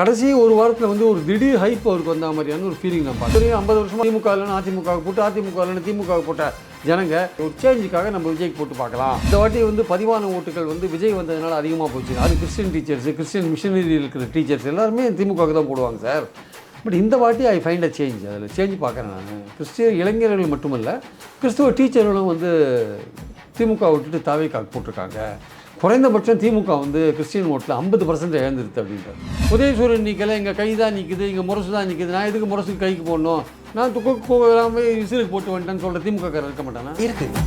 கடைசி ஒரு வாரத்தில் வந்து ஒரு திடீர் ஹைப் அவருக்கு வந்த மாதிரியான ஒரு ஃபீலிங் நான் பார்த்தேன். 50 வருஷமாக திமுக இல்லைன்னு அதிமுக போட்டு, அதிமுக இல்லைன்னு திமுக போட்ட ஜனங்க ஒரு சேஞ்சுக்காக நம்ம விஜய்க்கு போட்டு பார்க்கலாம். இந்த வாட்டி வந்து பதிவான ஓட்டுகள் வந்து விஜய் வந்ததுனால அதிகமாக போச்சு. அது கிறிஸ்டின் டீச்சர்ஸ், கிறிஸ்டின் மிஷனரி இருக்கிற டீச்சர்ஸ் எல்லாருமே திமுகவுக்கு தான் போடுவாங்க சார். பட் இந்த வாட்டி ஐ ஃபைண்ட் அ சேஞ்ச். அதில் சேஞ்ச் பார்க்குறேன் நான். கிறிஸ்டிய இளைஞர்கள் மட்டுமல்ல, கிறிஸ்துவ டீச்சர்களும் வந்து திமுக விட்டுட்டு தாவேக்காக்கு போட்டிருக்காங்க. குறைந்தபட்சம் திமுக வந்து கிறிஸ்டின் ஓட்டில் 50% இழந்துருது அப்படின்றார். உதயசூரன் நிற்கலை, எங்கள் கை தான் நிற்குது, இங்கே முரசு தான் நிற்குது, நான் எதுக்கு முரசுக்கு கைக்கு போடணும், நான் எல்லாமே விசிலுக்கு போட்டு வந்துட்டேன்னு சொல்கிற திமுக இருக்க மாட்டானா? இருக்குது.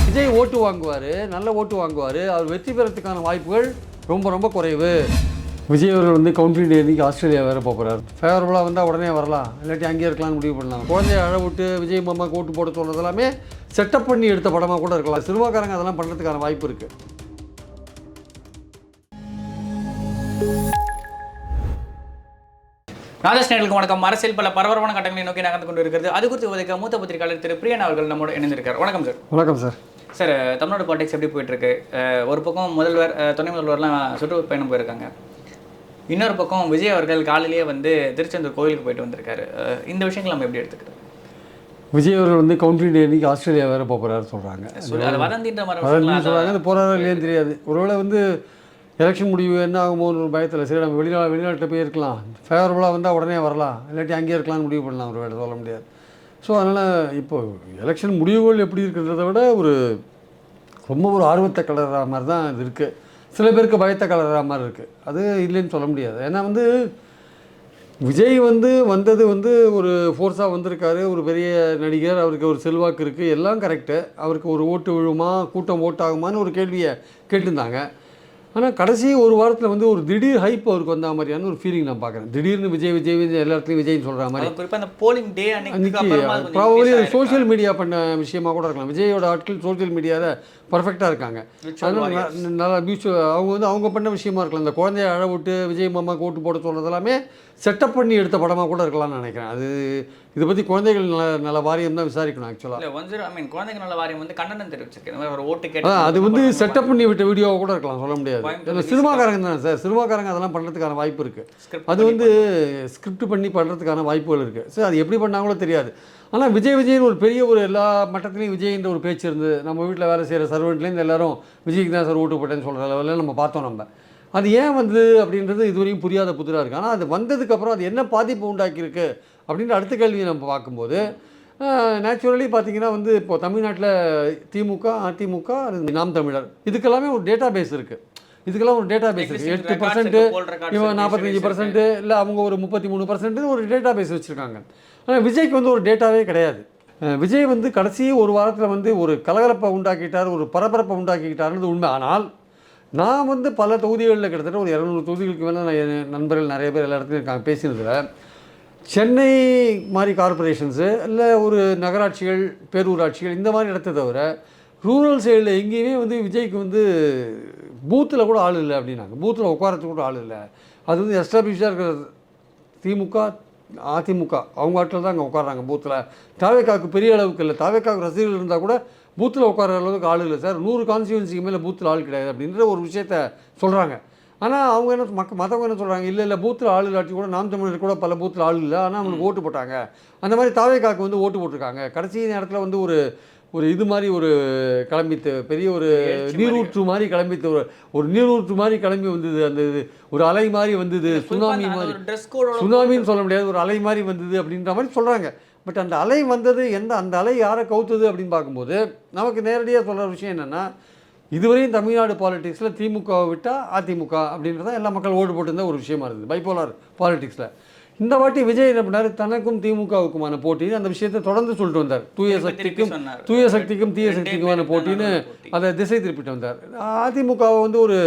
விஜய் ஓட்டு வாங்குவார், நல்ல ஓட்டு வாங்குவார். அவர் வெற்றி பெறத்துக்கான வாய்ப்புகள் ரொம்ப ரொம்ப குறைவு. விஜய் அவர்கள் வந்து கவுண்ட்ரி டே அன்றைக்கி ஆஸ்திரேலியா வேறு போகிறார். ஃபேவரபுளாக வந்தால் உடனே வரலாம், இல்லாட்டி அங்கேயே இருக்கலாம்னு முடிவு பண்ணலாம். குழந்தைய அழ விட்டு விஜய் மாமாவுக்கு ஓட்டு போட சொல்கிறது எல்லாமே செட்டப் பண்ணி எடுத்த படமாக கூட இருக்கலாம். சினிமாக்காரங்க அதெல்லாம் பண்ணுறதுக்கான வாய்ப்பு இருக்குது. ராஜேஷ் நேயர்களுக்கு வணக்கம். அரசியல் பல பரபரப்பான கட்டங்களை நோக்கி நகர்ந்து கொண்டு இருக்கிறது. அது குறித்து உதவிக்க மூத்த பத்திரிகையாளர் திரு பிரியன் அவர்கள் நம்மோடு இணைந்திருக்கார். வணக்கம் சார். வணக்கம் சார். சார், தமிழ்நாடு பாலிடிக்ஸ் எப்படி போயிட்டுருக்கு? ஒரு பக்கம் முதல்வர், துணை முதல்வர்லாம் சுற்றுப்பயணம் போயிருக்காங்க. இன்னொரு பக்கம் விஜய் அவர்கள் காலையிலேயே வந்து திருச்செந்தூர் கோயிலுக்கு போயிட்டு வந்திருக்காரு. இந்த விஷயங்கள் நம்ம எப்படி எடுத்துக்கிறோம்? விஜய் அவர்கள் வந்து கவுண்ட்ரி டே அன்றைக்கி ஆஸ்திரேலியா வேறு போகிறாரு சொல்கிறாங்க. வதந்தின்ற மாதிரி சொல்கிறாங்க. அது போகிறாரா இல்லையான்னு தெரியாது. ஒருவேளை வந்து எலெக்ஷன் முடிவு என்ன ஆகுமோன்னு ஒரு பயத்தில், சரி நம்ம வெளிநாட்டில் போய் இருக்கலாம், ஃபேவரபுளாக வந்தால் உடனே வரலாம், இல்லாட்டி அங்கேயே இருக்கலாம்னு முடிவு பண்ணலாம். ஒரு வேலை சொல்ல முடியாது. ஸோ அதனால் இப்போது எலெக்ஷன் முடிவுகள் எப்படி இருக்கிறத விட ரொம்ப ஒரு ஆர்வத்தை கலர்ற மாதிரி தான் இது இருக்குது. சில பேருக்கு பயத்தை கலர்ற மாதிரி இருக்குது. அது இல்லைன்னு சொல்ல முடியாது. ஏன்னா வந்து விஜய் வந்தது ஒரு ஃபோர்ஸாக வந்திருக்காரு. ஒரு பெரிய நடிகர், அவருக்கு ஒரு செல்வாக்கு இருக்குது, எல்லாம் கரெக்டு. அவருக்கு ஒரு ஓட்டு விழுமா, கூட்டம் ஓட்டாகுமான்னு ஒரு கேள்வியை கேட்டிருந்தாங்க. ஆனால் கடைசி ஒரு வாரத்தில் ஒரு திடீர் ஹைப் அவருக்கு வந்த மாதிரியான ஒரு ஃபீலிங் நான் பார்க்குறேன். திடீர்னு விஜய் எல்லா இடத்துலையும் விஜய்னு சொல்கிற மாதிரி. குறிப்பாக அந்த போலிங் டே அன்னைக்கு ப்ராபபிலி சோஷியல் மீடியா பண்ண விஷயமா கூட இருக்கலாம். விஜயோட ஆட்கள் சோஷியல் மீடியாவில் பர்ஃபெக்டாக இருக்காங்க. அதனால் நல்லா அவங்க பண்ண விஷயமா இருக்கலாம். இந்த குழந்தைய அழ விட்டு விஜய் மாமாவுக்கு ஓட்டு போட சொல்கிறது எல்லாமே செட்டப் பண்ணி எடுத்த படமாக கூட இருக்கலாம்னு நினைக்கிறேன். அது இதை பற்றி குழந்தைகள் நல வாரியம் தான் விசாரிக்கணும். ஆக்சுவலாக குழந்தைகள் நல வாரியம் வந்து கண்டனம் தெரிவிச்சிருக்கேன். ஓட்டு அது செட்டப் பண்ணி விட்ட வீடியோவை கூட இருக்கலாம், சொல்ல முடியாது. சினிமாக்காரங்க தானே சார். சினிமாக்காரங்க அதெல்லாம் பண்ணுறதுக்கான வாய்ப்பு இருக்குது. அது ஸ்கிரிப்ட் பண்ணி பண்ணுறதுக்கான வாய்ப்புகள் இருக்குது. சரி, அது எப்படி பண்ணாங்களோ தெரியாது. ஆனால் விஜய்னு ஒரு பெரிய எல்லா மட்டத்துலேயும் விஜய்ன்ற ஒரு பேச்சு இருந்து, நம்ம வீட்டில் வேலை செய்கிற சர்வெண்ட்லேருந்து எல்லாரும் விஜய்க்கு தான் சார் ஓட்டு போட்டேன்னு சொல்கிற லெவலில் நம்ம பார்த்தோம். நம்ம அது ஏன் அப்படின்றது இதுவரையும் புரியாத புதிராக இருக்குது. ஆனால் அது வந்ததுக்கப்புறம் அது என்ன பாதிப்பு உண்டாக்கியிருக்கு அப்படின்ற அடுத்த கேள்வியை நம்ம பார்க்கும்போது, நேச்சுரலி பார்த்திங்கன்னா இப்போது தமிழ்நாட்டில் திமுக, அதிமுக, நாம் தமிழர், இதுக்கெல்லாமே ஒரு டேட்டா பேஸ் இருக்குது. இதுக்கெல்லாம் ஒரு டேட்டா பேஸ் இருக்குது. 8%, இவன் 45%, இல்லை அவங்க ஒரு 33% ஒரு டேட்டா பேஸ் வச்சுருக்காங்க. ஆனால் விஜய்க்கு ஒரு டேட்டாவே கிடையாது. விஜய் கடைசி ஒரு வாரத்தில் ஒரு கலகலப்பை உண்டாக்கிட்டார், ஒரு பரபரப்பை உண்டாக்கிட்டாருன்றது உண்மை. ஆனால் நான் பல தொகுதிகளில் கிட்டத்தட்ட ஒரு 200 தொகுதிகளுக்கு மேலே நான் என் நண்பர்கள் நிறைய பேர் எல்லா இடத்துலையும் இருக்காங்க. பேசினதில் சென்னை மாதிரி கார்பரேஷன்ஸு, இல்லை ஒரு நகராட்சிகள், பேரூராட்சிகள், இந்த மாதிரி இடத்த தவிர ரூரல் சைடில் எங்கேயுமே விஜய்க்கு பூத்தில் கூட ஆள் இல்லை அப்படின்னாங்க. பூத்தில் உட்காரத்துக்கு கூட ஆள் இல்லை. அது எஸ்டாப்ளிஷ்டாக இருக்கிற திமுக, அதிமுக அவங்க ஆட்டில் தான் அங்கே உட்காராங்க பூத்தில். தாவேக்காவுக்கு பெரிய அளவுக்கு இல்லை. தாவேக்காவுக்கு ரசிகர்கள் இருந்தால் கூட பூத்தில் உட்கார அளவுக்கு ஆள் இல்லை சார். 100 கான்ஸ்டியூன்சிக்கு மேலே பூத்தில் ஆள் கிடையாது அப்படின்ற ஒரு விஷயத்த சொல்கிறாங்க. ஆனால் அவங்க மற்றவங்க என்ன சொல்கிறாங்க, இல்லை பூத்தில் ஆள் இல்லாட்டி கூட நாம் தமிழர் கூட பல பூத்தில் ஆள் இல்லை, ஆனால் அவங்களுக்கு ஓட்டு போட்டாங்க. அந்த மாதிரி தாவேக்காவுக்கு ஓட்டு போட்டிருக்காங்க. கடைசி நேரத்தில் ஒரு இது மாதிரி கிளம்பித்து பெரிய ஒரு நீரூற்று மாதிரி கிளம்பித்து ஒரு நீரூற்று மாதிரி கிளம்பி வந்தது. அந்த இது ஒரு அலை மாதிரி வந்தது, சுனாமி மாதிரி. சுனாமின்னு சொல்ல முடியாது, ஒரு அலை மாதிரி வந்தது அப்படின்ற மாதிரி சொல்கிறாங்க. பட் அந்த அலை வந்தது அந்த அலை யாரை கவுத்துது அப்படின்னு பார்க்கும்போது நமக்கு நேரடியாக சொல்கிற விஷயம் என்னென்னா, இதுவரையும் தமிழ்நாடு பாலிடிக்ஸில் திமுகவை விட்டால் அதிமுக அப்படின்றதான் எல்லா மக்கள் ஓட்டு போட்டுருந்த ஒரு விஷயமா இருக்குது பைப்போலார் பாலிடிக்ஸில். இந்த வாட்டி விஜய் என்ன பண்ணார், தனக்கும் திமுகவுக்குமான போட்டின்னு அந்த விஷயத்தை தொடர்ந்து சொல்லிட்டு வந்தார். தூய சக்திக்கும் தீய சக்திக்குமான போட்டின்னு அதை திசை திருப்பிட்டு வந்தார். அதிமுகவை ஒரு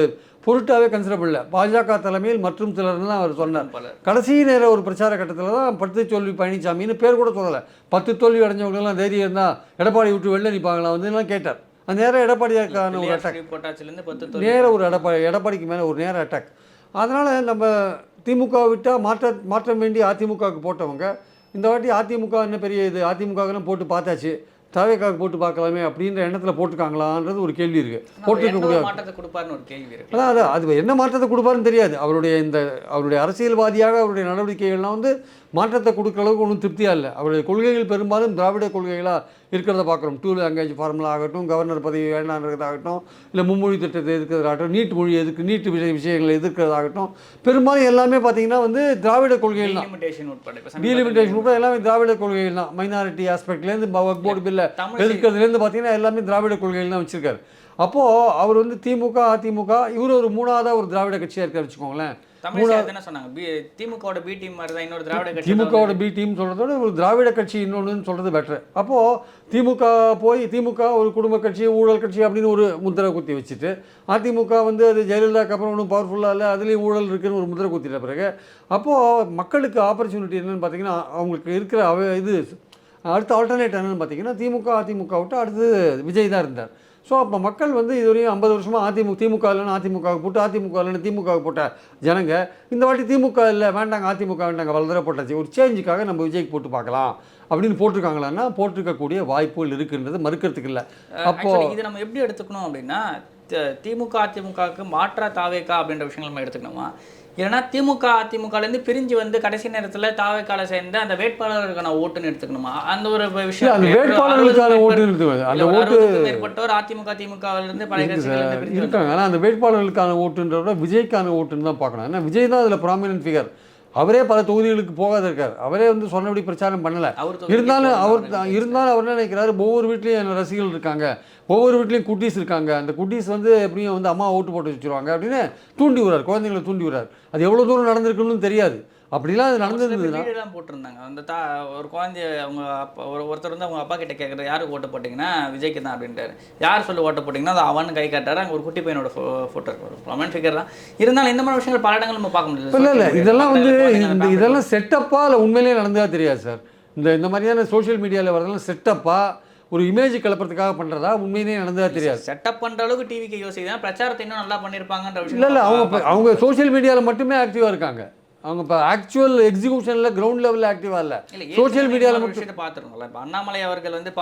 பொருட்டாகவே கன்சிடர் பண்ணல. பாஜக தலைமையில் மற்றும் சிலர்னு தான் அவர் சொன்னார். கடைசி நேரம் ஒரு பிரச்சார கட்டத்தில் தான் 10 தோல்வி பழனிசாமின்னு பேர் கூட சொல்லலை. 10 தோல்வி அடைஞ்சவங்களெல்லாம் தைரியம் இருந்தால் எடப்பாடி விட்டு வெளில நிற்பாங்களா கேட்டார். அந்த நேரம் எடப்பாடியாக்கான ஒரு அட்டாக், நேரம் ஒரு எடப்பாடிக்கு மேலே ஒரு நேரம் அட்டாக். அதனால் நம்ம திமுக விட்டால் மாற்றம் வேண்டி அதிமுகவுக்கு போட்டவங்க இந்த வாட்டி அதிமுக என்ன பெரிய இது, அதிமுகன்னு போட்டு பார்த்தாச்சு, தாவேக்காக போட்டு பார்க்கலாமே அப்படின்ற எண்ணத்தில் போட்டுருக்காங்களான்றது ஒரு கேள்வி இருக்குது. போட்டிருக்கக்கூடிய மாற்றத்தை கொடுப்பாருன்னு ஒரு கேள்வி இருக்கு. அதான் அது என்ன மாற்றத்தை கொடுப்பாருன்னு தெரியாது. அவருடைய அரசியல்வாதியாக அவருடைய நடவடிக்கைகள்லாம் வந்து மாற்றத்தை கொடுக்குற அளவுக்கு ஒன்றும் திருப்தியாக இல்லை. அவருடைய கொள்கைகள் பெரும்பாலும் திராவிட கொள்கைகளாக இருக்கிறத பார்க்குறோம். 2 லாங்குவேஜ் ஃபார்முலா ஆகட்டும், கவர்னர் பதவி வேண்டான்றதாகட்டும், இல்லை மும்மொழி திட்டத்தை எதிர்க்கிறதாகட்டும், நீட் மொழி நீட் விஷயங்களை எதிர்க்கிறதாகட்டும், பெரும்பாலும் எல்லாமே பார்த்தீங்கன்னா வந்து திராவிட கொள்கைகள் தான். டீலிமிட்டேஷன் உட்பட எல்லாமே திராவிட கொள்கைகள் தான். மைனாரிட்டி ஆஸ்பெக்ட்லேருந்து வக்ஃப் போர்டு பில்லை எதிர்க்கிறதுலேருந்து பார்த்தீங்கன்னா எல்லாமே திராவிட கொள்கைகள் தான் வச்சுருக்காரு. அப்போது அவர் வந்து திமுக, அதிமுக, இவர் ஒரு 3ஆவதாக ஒரு திராவிட கட்சியாக இருக்கார் வச்சுக்கோங்களேன். திமுகவோட பி டீம் மாதிரி தான் இன்னொரு திராவிட கட்சி. திமுகவோட பி டீம் சொல்கிறதோட ஒரு திராவிட கட்சி இன்னொன்று சொல்கிறது பெட்டர். அப்போது திமுக ஒரு குடும்ப கட்சி, ஊழல் கட்சி அப்படின்னு ஒரு முத்திரை குத்தி வச்சுட்டு, அதிமுக வந்து அது ஜெயலலிதாக்கு அப்புறம் ஒன்றும் பவர்ஃபுல்லாக இல்லை, அதுலேயும் ஊழல் இருக்குன்னு ஒரு முத்திரை குத்திட்ட பிறகு அப்போது மக்களுக்கு ஆப்பர்ச்சுனிட்டி என்னென்னு பார்த்தீங்கன்னா, அவங்களுக்கு இருக்கிற அடுத்த ஆல்டர்னேட் என்னென்னு பார்த்தீங்கன்னா, திமுக அதிமுக விட்டு அடுத்து விஜய் தான் இருந்தார். ஸோ அப்போ மக்கள் வந்து இதுவரையும் 50 வருஷமாக திமுக இல்லைன்னு அதிமுகவுக்கு போட்டு, அதிமுக இல்லைன்னு திமுகவுக்கு போட்ட ஜனங்க இந்த வாட்டி திமுக இல்லை வேண்டாங்க, அதிமுக வேண்டாங்க, வளர போட்டாச்சு, ஒரு சேஞ்சுக்காக நம்ம விஜய்க்கு போட்டு பார்க்கலாம் அப்படின்னு போட்டிருக்காங்களான்னா போட்டிருக்கக்கூடிய வாய்ப்புகள் இருக்குன்றது மறுக்கிறதுக்கு இல்லை. அப்போது இதை நம்ம எப்படி எடுத்துக்கணும் அப்படின்னா, திமுக அதிமுகவுக்கு மாற்றா தாவேக்கா அப்படின்ற விஷயங்கள் நம்ம எடுத்துக்கணுமா, இல்லைன்னா திமுக அதிமுகலேருந்து பிரிஞ்சு வந்து கடைசி நேரத்தில் தாவேக்கால சேர்ந்து அந்த வேட்பாளர்களுக்கான ஓட்டுன்னு எடுத்துக்கணுமா? அந்த ஒரு விஷயம், அந்த வேட்பாளர்களுக்கான ஓட்டு அந்த ஓட்டு மேற்பட்டோர் அதிமுக திமுகவிலிருந்து பழைய கட்சிகள் இருக்காங்க. ஆனால் அந்த வேட்பாளர்களுக்கான ஓட்டுன்றத விஜய்க்கான ஓட்டுன்னு தான் பார்க்கணும். ஏன்னா விஜய் தான் அதில் ப்ராமினன்ட் ஃபிகர். அவரே பல தொகுதிகளுக்கு போகாத இருக்கார். அவரே வந்து சொன்னபடி பிரச்சாரம் பண்ணலை. இருந்தாலும் அவர் என்ன நினைக்கிறாரு, ஒவ்வொரு வீட்லேயும் என்ன ரசிகர்கள் இருக்காங்க, ஒவ்வொரு வீட்லேயும் குட்டீஸ் இருக்காங்க, அந்த குட்டீஸ் வந்து எப்படியும் வந்து அம்மா ஓட்டு போட்டு வச்சுருவாங்க அப்படின்னு தூண்டி விடுறார், குழந்தைங்களை தூண்டி விடுறார். அது எவ்வளோ தூரம் நடந்திருக்குன்னு தெரியாது. அப்படிலாம் அது நடந்துருந்ததுன்னா போட்டிருந்தாங்க. அந்த ஒரு குழந்தைய அவங்க அப்பா ஒருத்தர் வந்து அவங்க அப்பா கிட்ட கேட்குறது, யாருக்கு ஓட்டு போட்டிங்கன்னா விஜய்க்கு தான் அப்படின்ட்டாரு. யார் சொல்லி ஓட்ட போட்டிங்கன்னா அது அவனு கை காட்டாரு. அங்கே ஒரு குட்டி பையனோட ஃபோட்டோ இருக்கு, ஒரு ப்ராமினன்ட் ஃபிகர் தான். இருந்தாலும் இந்த மாதிரி விஷயங்கள் பல இடங்கள் நம்ம பார்க்க முடியாது. இல்லை இதெல்லாம் வந்து இதெல்லாம் செட்டப்பா இல்லை உண்மையிலேயே நடந்ததா தெரியாது சார். இந்த மாதிரியான சோஷியல் மீடியாவில் வரதெல்லாம் செட்டப்பா ஒரு இமேஜ் கிளப்புறதுக்காக பண்ணுறதா உண்மையிலேயே நடந்ததா தெரியாது. செட்டப் பண்ணுற அளவுக்கு டிவிக்கு யோசிக்குதான், பிரச்சாரத்தை இன்னும் நல்லா பண்ணியிருப்பாங்கன்ற விஷயம். இல்லை அவங்க சோஷியல் மீடியாவில் மட்டுமே ஆக்டிவாக இருக்காங்க. அவங்க இப்போ ஆக்சுவல் எக்ஸிக்யூஷனில் கிரவுண்ட் லெவலில் ஆக்டிவாக இல்லை, சோஷியல் மீடியாவில் மட்டும் விஷயத்தை பார்த்துருக்கோம்ல. இப்போ அண்ணாமலை அவர்கள் வந்து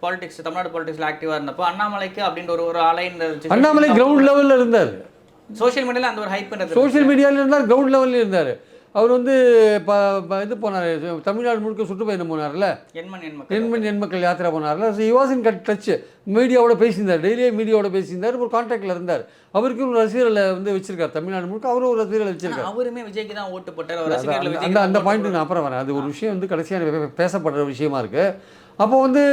பாலிடிக்ஸ், தமிழ்நாடு பாலிடிக்ஸில் ஆக்டிவாக இருந்தப்போ அண்ணாமலைக்கு அப்படின்ற ஒரு அலைன் அண்ணாமலை கிரவுண்ட் லெவலில் இருந்தார். சோஷியல் மீடியாவில் அந்த ஒரு ஹைப் சோஷியல் மீடியாவில் இருந்தார், கிரவுண்ட் லெவலில் இருந்தார். அவர் வந்து இது போனார், தமிழ்நாடு முழுக்க சுற்றுப்பயணம் போனார்ல, எண் மக்கள் யாத்திரை போனார்ல. ஸோ வாஸ் இன் டச், மீடியாவோட பேசியிருந்தார், டெய்லியே மீடியாவோட பேசியிருந்தார், ஒரு கான்டாக்டில் இருந்தார். அவருக்கு ஒரு ரசிகர்களை வந்து வச்சிருக்காரு, தமிழ்நாடு முழுக்க அவரும் ஒரு ரசிகர்களை வச்சிருக்காரு. அவருமே விஜய்க்கு தான் ஓட்டு போட்டார். அந்த பாயிண்ட் நான் அப்புறம் வரேன். அது ஒரு விஷயம் வந்து கடைசியாக பேசப்படுற விஷயமா இருக்குது. அப்போ வந்து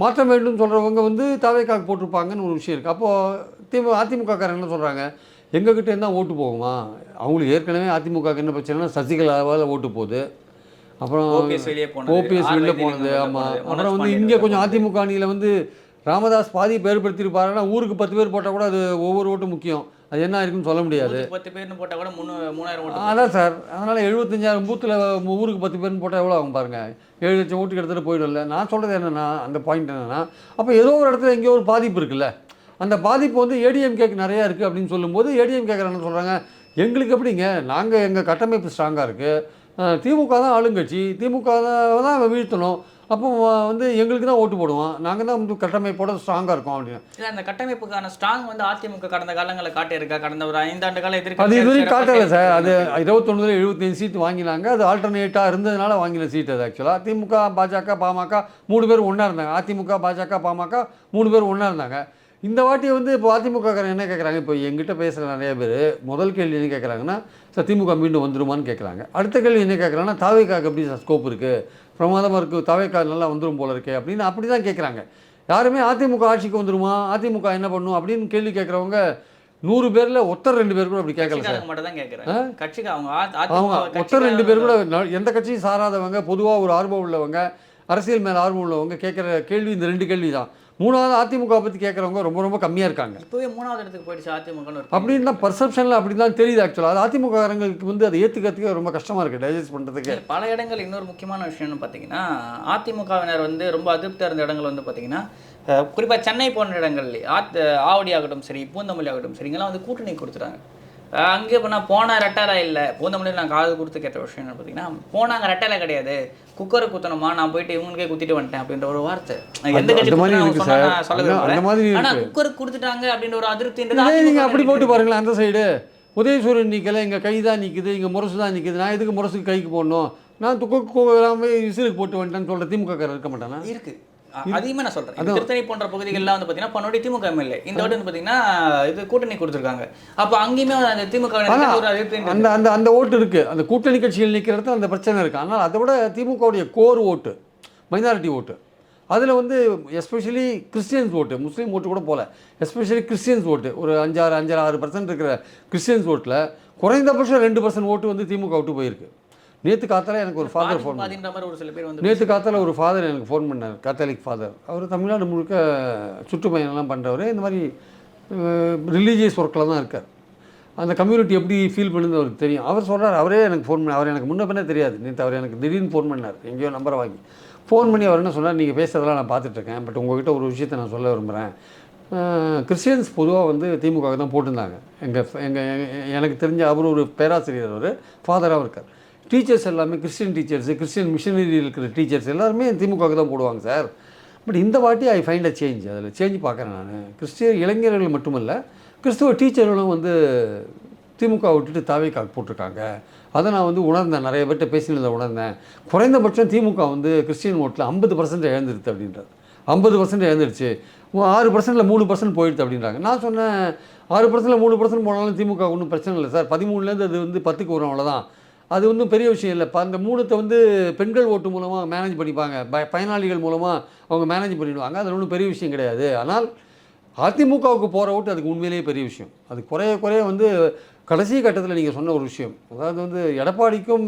மாற்றம் வேண்டும் சொல்கிறவங்க வந்து தாவேக்காக போட்டிருப்பாங்கன்னு ஒரு விஷயம் இருக்குது. அப்போது அதிமுக காரங்க என்ன சொல்கிறாங்க, எங்ககிட்ட இருந்தால் ஓட்டு போகுமா, அவங்களுக்கு ஏற்கனவே அதிமுக என்ன பிரச்சனைனா சசிகலாவால் ஓட்டு போகுது, அப்புறம் ஓபிஎஸ் வெளில போனது. ஆமாம், அப்புறம் வந்து இங்கே கொஞ்சம் அதிமுக அணியில் வந்து ராமதாஸ் பாதி பேர் படுத்திருப்பாருன்னா ஊருக்கு 10 பேர் போட்டால் கூட அது ஒவ்வொரு ஓட்டும் முக்கியம், அது என்ன இருக்குன்னு சொல்ல முடியாது. 10 பேர்னு போட்டால் கூட 3000 அதான் சார். அதனால் 75,000 பூத்தில் ஊருக்கு 10 பேர்னு போட்டால் எவ்வளோ ஆகும் பாருங்கள், 7 லட்சம் ஓட்டு கிட்டத்தட்ட போயிடும்ல. நான் சொல்கிறது என்னென்னா, அந்த பாயிண்ட் என்னென்னா, அப்போ ஏதோ ஒரு இடத்துல எங்கேயோ ஒரு பாதிப்பு இருக்குல்ல, அந்த பாதிப்பு வந்து ஏடிஎம்கேக்கு நிறையா இருக்குது அப்படின்னு சொல்லும்போது ஏடிஎம்கேக்கு என்ன சொல்கிறாங்க, எங்களுக்கு எப்படிங்க, நாங்கள் எங்கள் கட்டமைப்பு ஸ்ட்ராங்காக இருக்குது, திமுக தான் ஆளுங்கட்சி, திமுக தான் வீழ்த்தணும், அப்போ வந்து எங்களுக்கு தான் ஓட்டு போடுவோம், நாங்கள் தான் வந்து கட்டமைப்போட ஸ்ட்ராங்காக இருக்கோம் அப்படின்னு. இல்லை, அந்த கட்டமைப்புக்கான ஸ்ட்ராங் வந்து அதிமுக கடந்த காலங்களில் காட்டியிருக்கா, கடந்த ஒரு 5 ஆண்டு காலம் எதிர்க்க அது இதுவரையும் காட்டலை சார். அது 21 75 சீட்டு வாங்கினாங்க, அது ஆல்டர்னேட்டாக இருந்ததுனால வாங்கின சீட் அது. ஆக்சுவலாக திமுக பாஜக பாமக 3 பேர் ஒன்றா இருந்தாங்க, அதிமுக பாஜக பாமக 3 பேர் ஒன்றா இருந்தாங்க. இந்த வாட்டி வந்து இப்போ அதிமுக என்ன கேட்குறாங்க, இப்போ எங்கிட்ட பேசுகிற நிறைய பேர் முதல் கேள்வி என்ன கேட்குறாங்கன்னா, சார் திமுக மீண்டும் வந்துருமான்னு கேட்குறாங்க. அடுத்த கேள்வி என்ன கேட்குறாங்கன்னா, தாவேக்காக்கு எப்படி சார் ஸ்கோப் இருக்குது, பிரமாதமாக இருக்குது, தாவேக்கா நல்லா வந்துடும் போல இருக்கே அப்படின்னு அப்படி தான் கேட்குறாங்க. யாருமே அதிமுக ஆட்சிக்கு வந்துருமா, அதிமுக என்ன பண்ணும் அப்படின்னு கேள்வி கேட்குறவங்க 100 பேரில் ஒருத்தர் 2 பேர் கூட அப்படி கேட்கல சார். அவங்க ஒருத்தர் 2 பேர் கூட எந்த கட்சியும் சாராதவங்க, பொதுவாக ஒரு ஆர்வம் உள்ளவங்க, அரசியல் மேலே ஆர்வம் உள்ளவங்க கேட்குற கேள்வி இந்த 2 கேள்வி தான். 3வது அதிமுக பற்றி கேட்குறவங்க ரொம்ப ரொம்ப கம்மியாக இருக்காங்க. இப்போவே 3வது இடத்துக்கு போயிடுச்சு அதிமுக அப்படின்னு தான் பர்செப்ஷனில் அப்படி தான் தெரியுது. ஆக்சுவலாக அது அதிமுககாரங்களுக்கு வந்து அதை ஏற்றுக்கிறதுக்கு ரொம்ப கஷ்டமாக இருக்குது, டைஜஸ்ட் பண்ணுறதுக்கு. பல இடங்கள் இன்னொரு முக்கியமான விஷயம்னு பார்த்தீங்கன்னா, அதிமுகவினர் வந்து ரொம்ப அதிருப்தியாக இருந்த இடங்கள் வந்து பார்த்தீங்கன்னா, குறிப்பாக சென்னை போன்ற இடங்கள்லேயே ஆவடி ஆகட்டும் சரி, பூந்தமல்லி ஆகட்டும் சரி, இங்கெல்லாம் வந்து கூட்டணி கொடுத்துட்டாங்க. அங்கே இப்போ நான் போன ரெட்டாரா இல்லை பூந்தமல்லி நான் காது கொடுத்து கேட்ட விஷயம் என்ன பார்த்தீங்கன்னா போனாங்க ரெட்டாரா கிடையாது குக்கரை குத்தணுமா நான் போயிட்டு இவங்களுக்கே குத்திட்டு வந்துட்டேன் அப்படின்ற ஒரு வார்த்தை எந்த கட்சி சொல்ல ஆனால் குக்கருக்கு கொடுத்துட்டாங்க அப்படின்ற ஒரு அதிருப்தின்றது நீங்கள் அப்படி போட்டு பாருங்களேன். அந்த சைடு உதயசூரன் நிற்கலை, இங்கே கை தான் நிற்குது, இங்கே முரசு தான் நிற்குது, நான் எதுக்கு முரசுக்கு கைக்கு போடணும், நான் துக்கலாமே விசிலுக்கு போட்டு வந்துட்டேன்னு சொல்கிற திமுக இருக்க மாட்டானா? இருக்குது அதிகமாக நான் சொல்கிறேன். திருத்தணி போன்ற பகுதிகள்லாம் வந்து பார்த்தீங்கன்னா பன்னோடி திமுக எம்எல்ஏ இந்த வாட்டி வந்து பார்த்தீங்கன்னா இது கூட்டணி கொடுத்துருக்காங்க. அப்போ அங்கேயுமே அந்த திமுக அந்த அந்த அந்த ஓட்டு இருக்குது, அந்த கூட்டணி கட்சிகள் நிற்கிறது அந்த பிரச்சனை இருக்குது. ஆனால் அதை விட திமுகவுடைய கோர் ஓட்டு மைனாரிட்டி ஓட்டு அதில் வந்து எஸ்பெஷலி கிறிஸ்டியன்ஸ் ஓட்டு, முஸ்லீம் ஓட்டு கூட போகல, எஸ்பெஷலி கிறிஸ்டியன்ஸ் ஓட்டு ஒரு 5-6% இருக்கிற கிறிஸ்டியன்ஸ் ஓட்டில் குறைந்தபட்சம் 2% ஓட்டு வந்து திமுக விட்டு போயிருக்கு. நேற்று காத்தால எனக்கு ஒரு ஃபாதர் ஃபோன் நேற்று காத்தால ஒரு ஃபாதர் எனக்கு ஃபோன் பண்ணார், கேத்தாலிக் ஃபாதர். அவர் தமிழ்நாடு முழுக்க சுற்றுப்பயணம்லாம் பண்ணுறவர், இந்த மாதிரி ரிலீஜியஸ் ஒர்க்கில் தான் இருக்கார். அந்த கம்யூனிட்டி எப்படி ஃபீல் பண்ணுது அவருக்கு தெரியும். அவர் சொல்கிறார், அவரே எனக்கு ஃபோன் பண்ண, அவர் எனக்கு முன்ன பின்னே தெரியாது, நேற்று அவர் எனக்கு திடீர்னு ஃபோன் பண்ணார், எங்கேயோ நம்பரை வாங்கி ஃபோன் பண்ணி அவர் என்ன சொன்னார், நீங்கள் பேசுகிறதெல்லாம் நான் பார்த்துட்ருக்கேன், பட் உங்கள்கிட்ட ஒரு விஷயத்தை நான் சொல்ல விரும்புகிறேன். கிறிஸ்டியன்ஸ் பொதுவாக வந்து திமுக தான் போட்டிருந்தாங்க. எனக்கு தெரிஞ்ச அவர் ஒரு பேராசிரியர், அவர் ஃபாதராகவும் இருக்கார். டீச்சர்ஸ் எல்லாமே கிறிஸ்டியன் டீச்சர்ஸு, கிறிஸ்டியன் மிஷனரி இருக்கிற டீச்சர்ஸ் எல்லாருமே திமுக தான் போடுவாங்க சார். பட் இந்த வாட்டி ஐ ஃபைண்ட் அ சேஞ்ச், அதில் சேஞ்ச் பார்க்குறேன் நான். கிறிஸ்டிய இளைஞர்கள் மட்டுமல்ல, கிறிஸ்துவ டீச்சர்களும் வந்து திமுக விட்டுட்டு தாவேக்காக போட்டிருக்காங்க. அதை நான் வந்து உணர்ந்தேன், நிறைய பேர்கிட்ட பேசினதை உணர்ந்தேன். குறைந்தபட்சம் திமுக வந்து கிறிஸ்டியன் ஓட்டில் 50% இழந்துருது அப்படின்றது. 50% இழந்துருச்சு, 6%ல் 3% போயிடுது அப்படின்றாங்க. நான் சொன்னேன், 6%ல் 3% போனாலும் திமுக ஒன்றும் பிரச்சனை இல்லை சார், 13லேருந்து அது வந்து 10க்கு வரும், அவ்வளோதான். அது ஒன்றும் பெரிய விஷயம் இல்லை. அந்த 3 வந்து பெண்கள் ஓட்டு மூலமாக மேனேஜ் பண்ணிப்பாங்க, பயனாளிகள் மூலமாக அவங்க மேனேஜ் பண்ணிவிடுவாங்க, அது ஒன்றும் பெரிய விஷயம் கிடையாது. ஆனால் அதிமுகவுக்கு போகிற ஓட்டு அதுக்கு உண்மையிலேயே பெரிய விஷயம். அது குறைய வந்து கடைசி கட்டத்தில் நீங்கள் சொன்ன ஒரு விஷயம், அதாவது வந்து எடப்பாடிக்கும்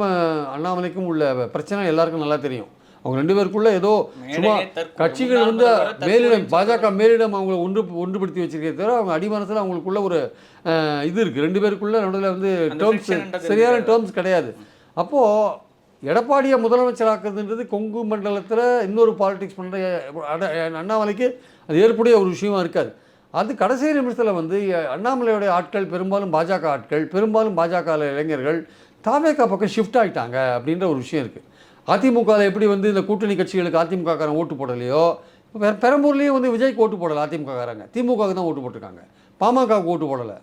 அண்ணாமலைக்கும் உள்ள பிரச்சனை எல்லாருக்கும் நல்லா தெரியும். அவங்க 2 பேருக்குள்ளே ஏதோ சும்மா கட்சிகள் வந்து மேலிடம், பாஜக மேலிடம் அவங்கள ஒன்றுபடுத்தி வச்சிருக்கே தவிர அவங்க அடிமனத்தில் அவங்களுக்குள்ள ஒரு இது இருக்குது. 2 பேருக்குள்ளே நடுவில் வந்து டேர்ம்ஸ், சரியான டேர்ம்ஸ் கிடையாது. அப்போது எடப்பாடியை முதலமைச்சராக்குறதுன்றது கொங்கு மண்டலத்தில் இன்னொரு பாலிடிக்ஸ் பண்ணுற அண்ணாமலைக்கு அது ஏற்புடைய ஒரு விஷயமா இருக்காது. அது கடைசி நிமிஷத்தில் வந்து அண்ணாமலையோடைய ஆட்கள், பெரும்பாலும் பாஜக ஆட்கள், பெரும்பாலும் பாஜக இளைஞர்கள் தாவேகா பக்கம் ஷிஃப்ட் ஆகிட்டாங்க அப்படின்ற ஒரு விஷயம் இருக்குது. அதிமுகவில் எப்படி வந்து இந்த கூட்டணி கட்சிகளுக்கு அதிமுககாரன் ஓட்டு போடலையோ, பெரம்பூர்லேயும் வந்து விஜய்க்கு ஓட்டு போடலை அதிமுககாரங்க, திமுகவுக்கு தான் ஓட்டு போட்டிருக்காங்க, பாமகவுக்கு ஓட்டு போடலை.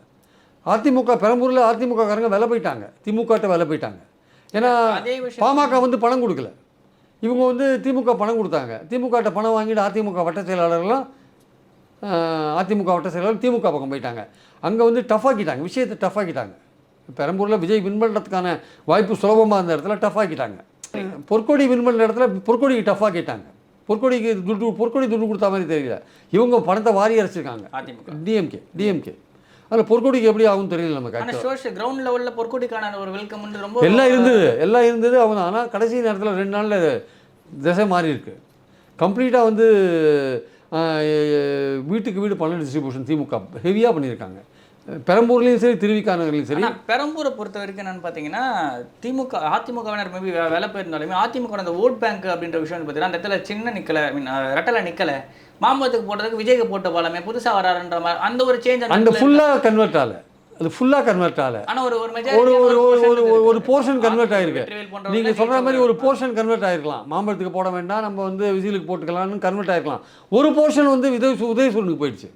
அதிமுக பெரம்பூரில் அதிமுககாரங்க விலை போயிட்டாங்க, திமுகட்ட விலை போயிட்டாங்க. ஏன்னா பாமக வந்து பணம் கொடுக்கல, இவங்க வந்து திமுக பணம் கொடுத்தாங்க, திமுகட்ட பணம் வாங்கிட்டு அதிமுக வட்ட செயலாளர்கள்லாம் அதிமுக வட்ட செயலாளர் திமுக பக்கம் போயிட்டாங்க. அங்கே வந்து டஃப் ஆக்கிட்டாங்க, விஷயத்தை டஃப் ஆக்கிட்டாங்க. பெரம்பூரில் விஜய் வின் பண்ணுறதுக்கான வாய்ப்பு சுலபமாக இருந்த இடத்துல டஃப் ஆக்கிட்டாங்க. பொற்கொடி வின் பண்ணுற இடத்துல பொற்கொடிக்கு டஃப் ஆக்கிட்டாங்க. பொற்கொடிக்கு பொற்கொடி துட்டு கொடுத்த மாதிரி தெரியல, இவங்க பணத்தை வாரி அரைச்சிருக்காங்க டிஎம்கே. அதில் பொற்கொடிக்கு எப்படி ஆகும் தெரியல நமக்கு. கிரவுண்ட் லெவலில் பொற்கொடிக்கான ஒரு வெல்கம் ரொம்ப எல்லாம் இருந்தது அவங்க. ஆனால் கடைசி நேரத்தில் 2 நாளில் திசை மாறி இருக்கு கம்ப்ளீட்டாக. வந்து வீட்டுக்கு வீடு பணம் டிஸ்ட்ரிபியூஷன் திமுக ஹெவியாக பண்ணியிருக்காங்க. பெரம்பூர்லேயும் சரி, திருவிக்கானங்களையும் சரி. பெரம்பூரை பொறுத்த வரைக்கும் என்னென்னு பார்த்தீங்கன்னா அதிமுகவினர் மேபி வேலை போயிருந்தாலுமே அதிமுக அந்த ஓட் பேங்க் அப்படின்ற விஷயம் பார்த்தீங்கன்னா அந்த இடத்துல சின்ன நிற்கலை, ரெட்டலை நிற்கலை, மாம்பழத்துக்கு போட்டதுக்கு விஜய்க்கு போட்ட பாலமே புதுசாக வராருன்ற மாதிரி அந்த ஒரு சேஞ்ச் அந்த ஃபுல்லாக கன்வெர்ட் ஆகலை. அது ஃபுல்லாக கன்வெர்ட் ஆகலை. ஆனால் ஒரு போர்ஷன் கன்வெர்ட் ஆகிருக்கு. நீங்கள் சொல்கிற மாதிரி ஒரு போர்ஷன் கன்வெர்ட் ஆகிருக்கலாம். மாம்பழத்துக்கு போட வேண்டாம், நம்ம வந்து விசிலுக்கு போட்டுக்கலாம்னு கன்வெர்ட் ஆகிருக்கலாம். ஒரு போர்ஷன் வந்து உதயசூரனுக்கு போயிடுச்சு,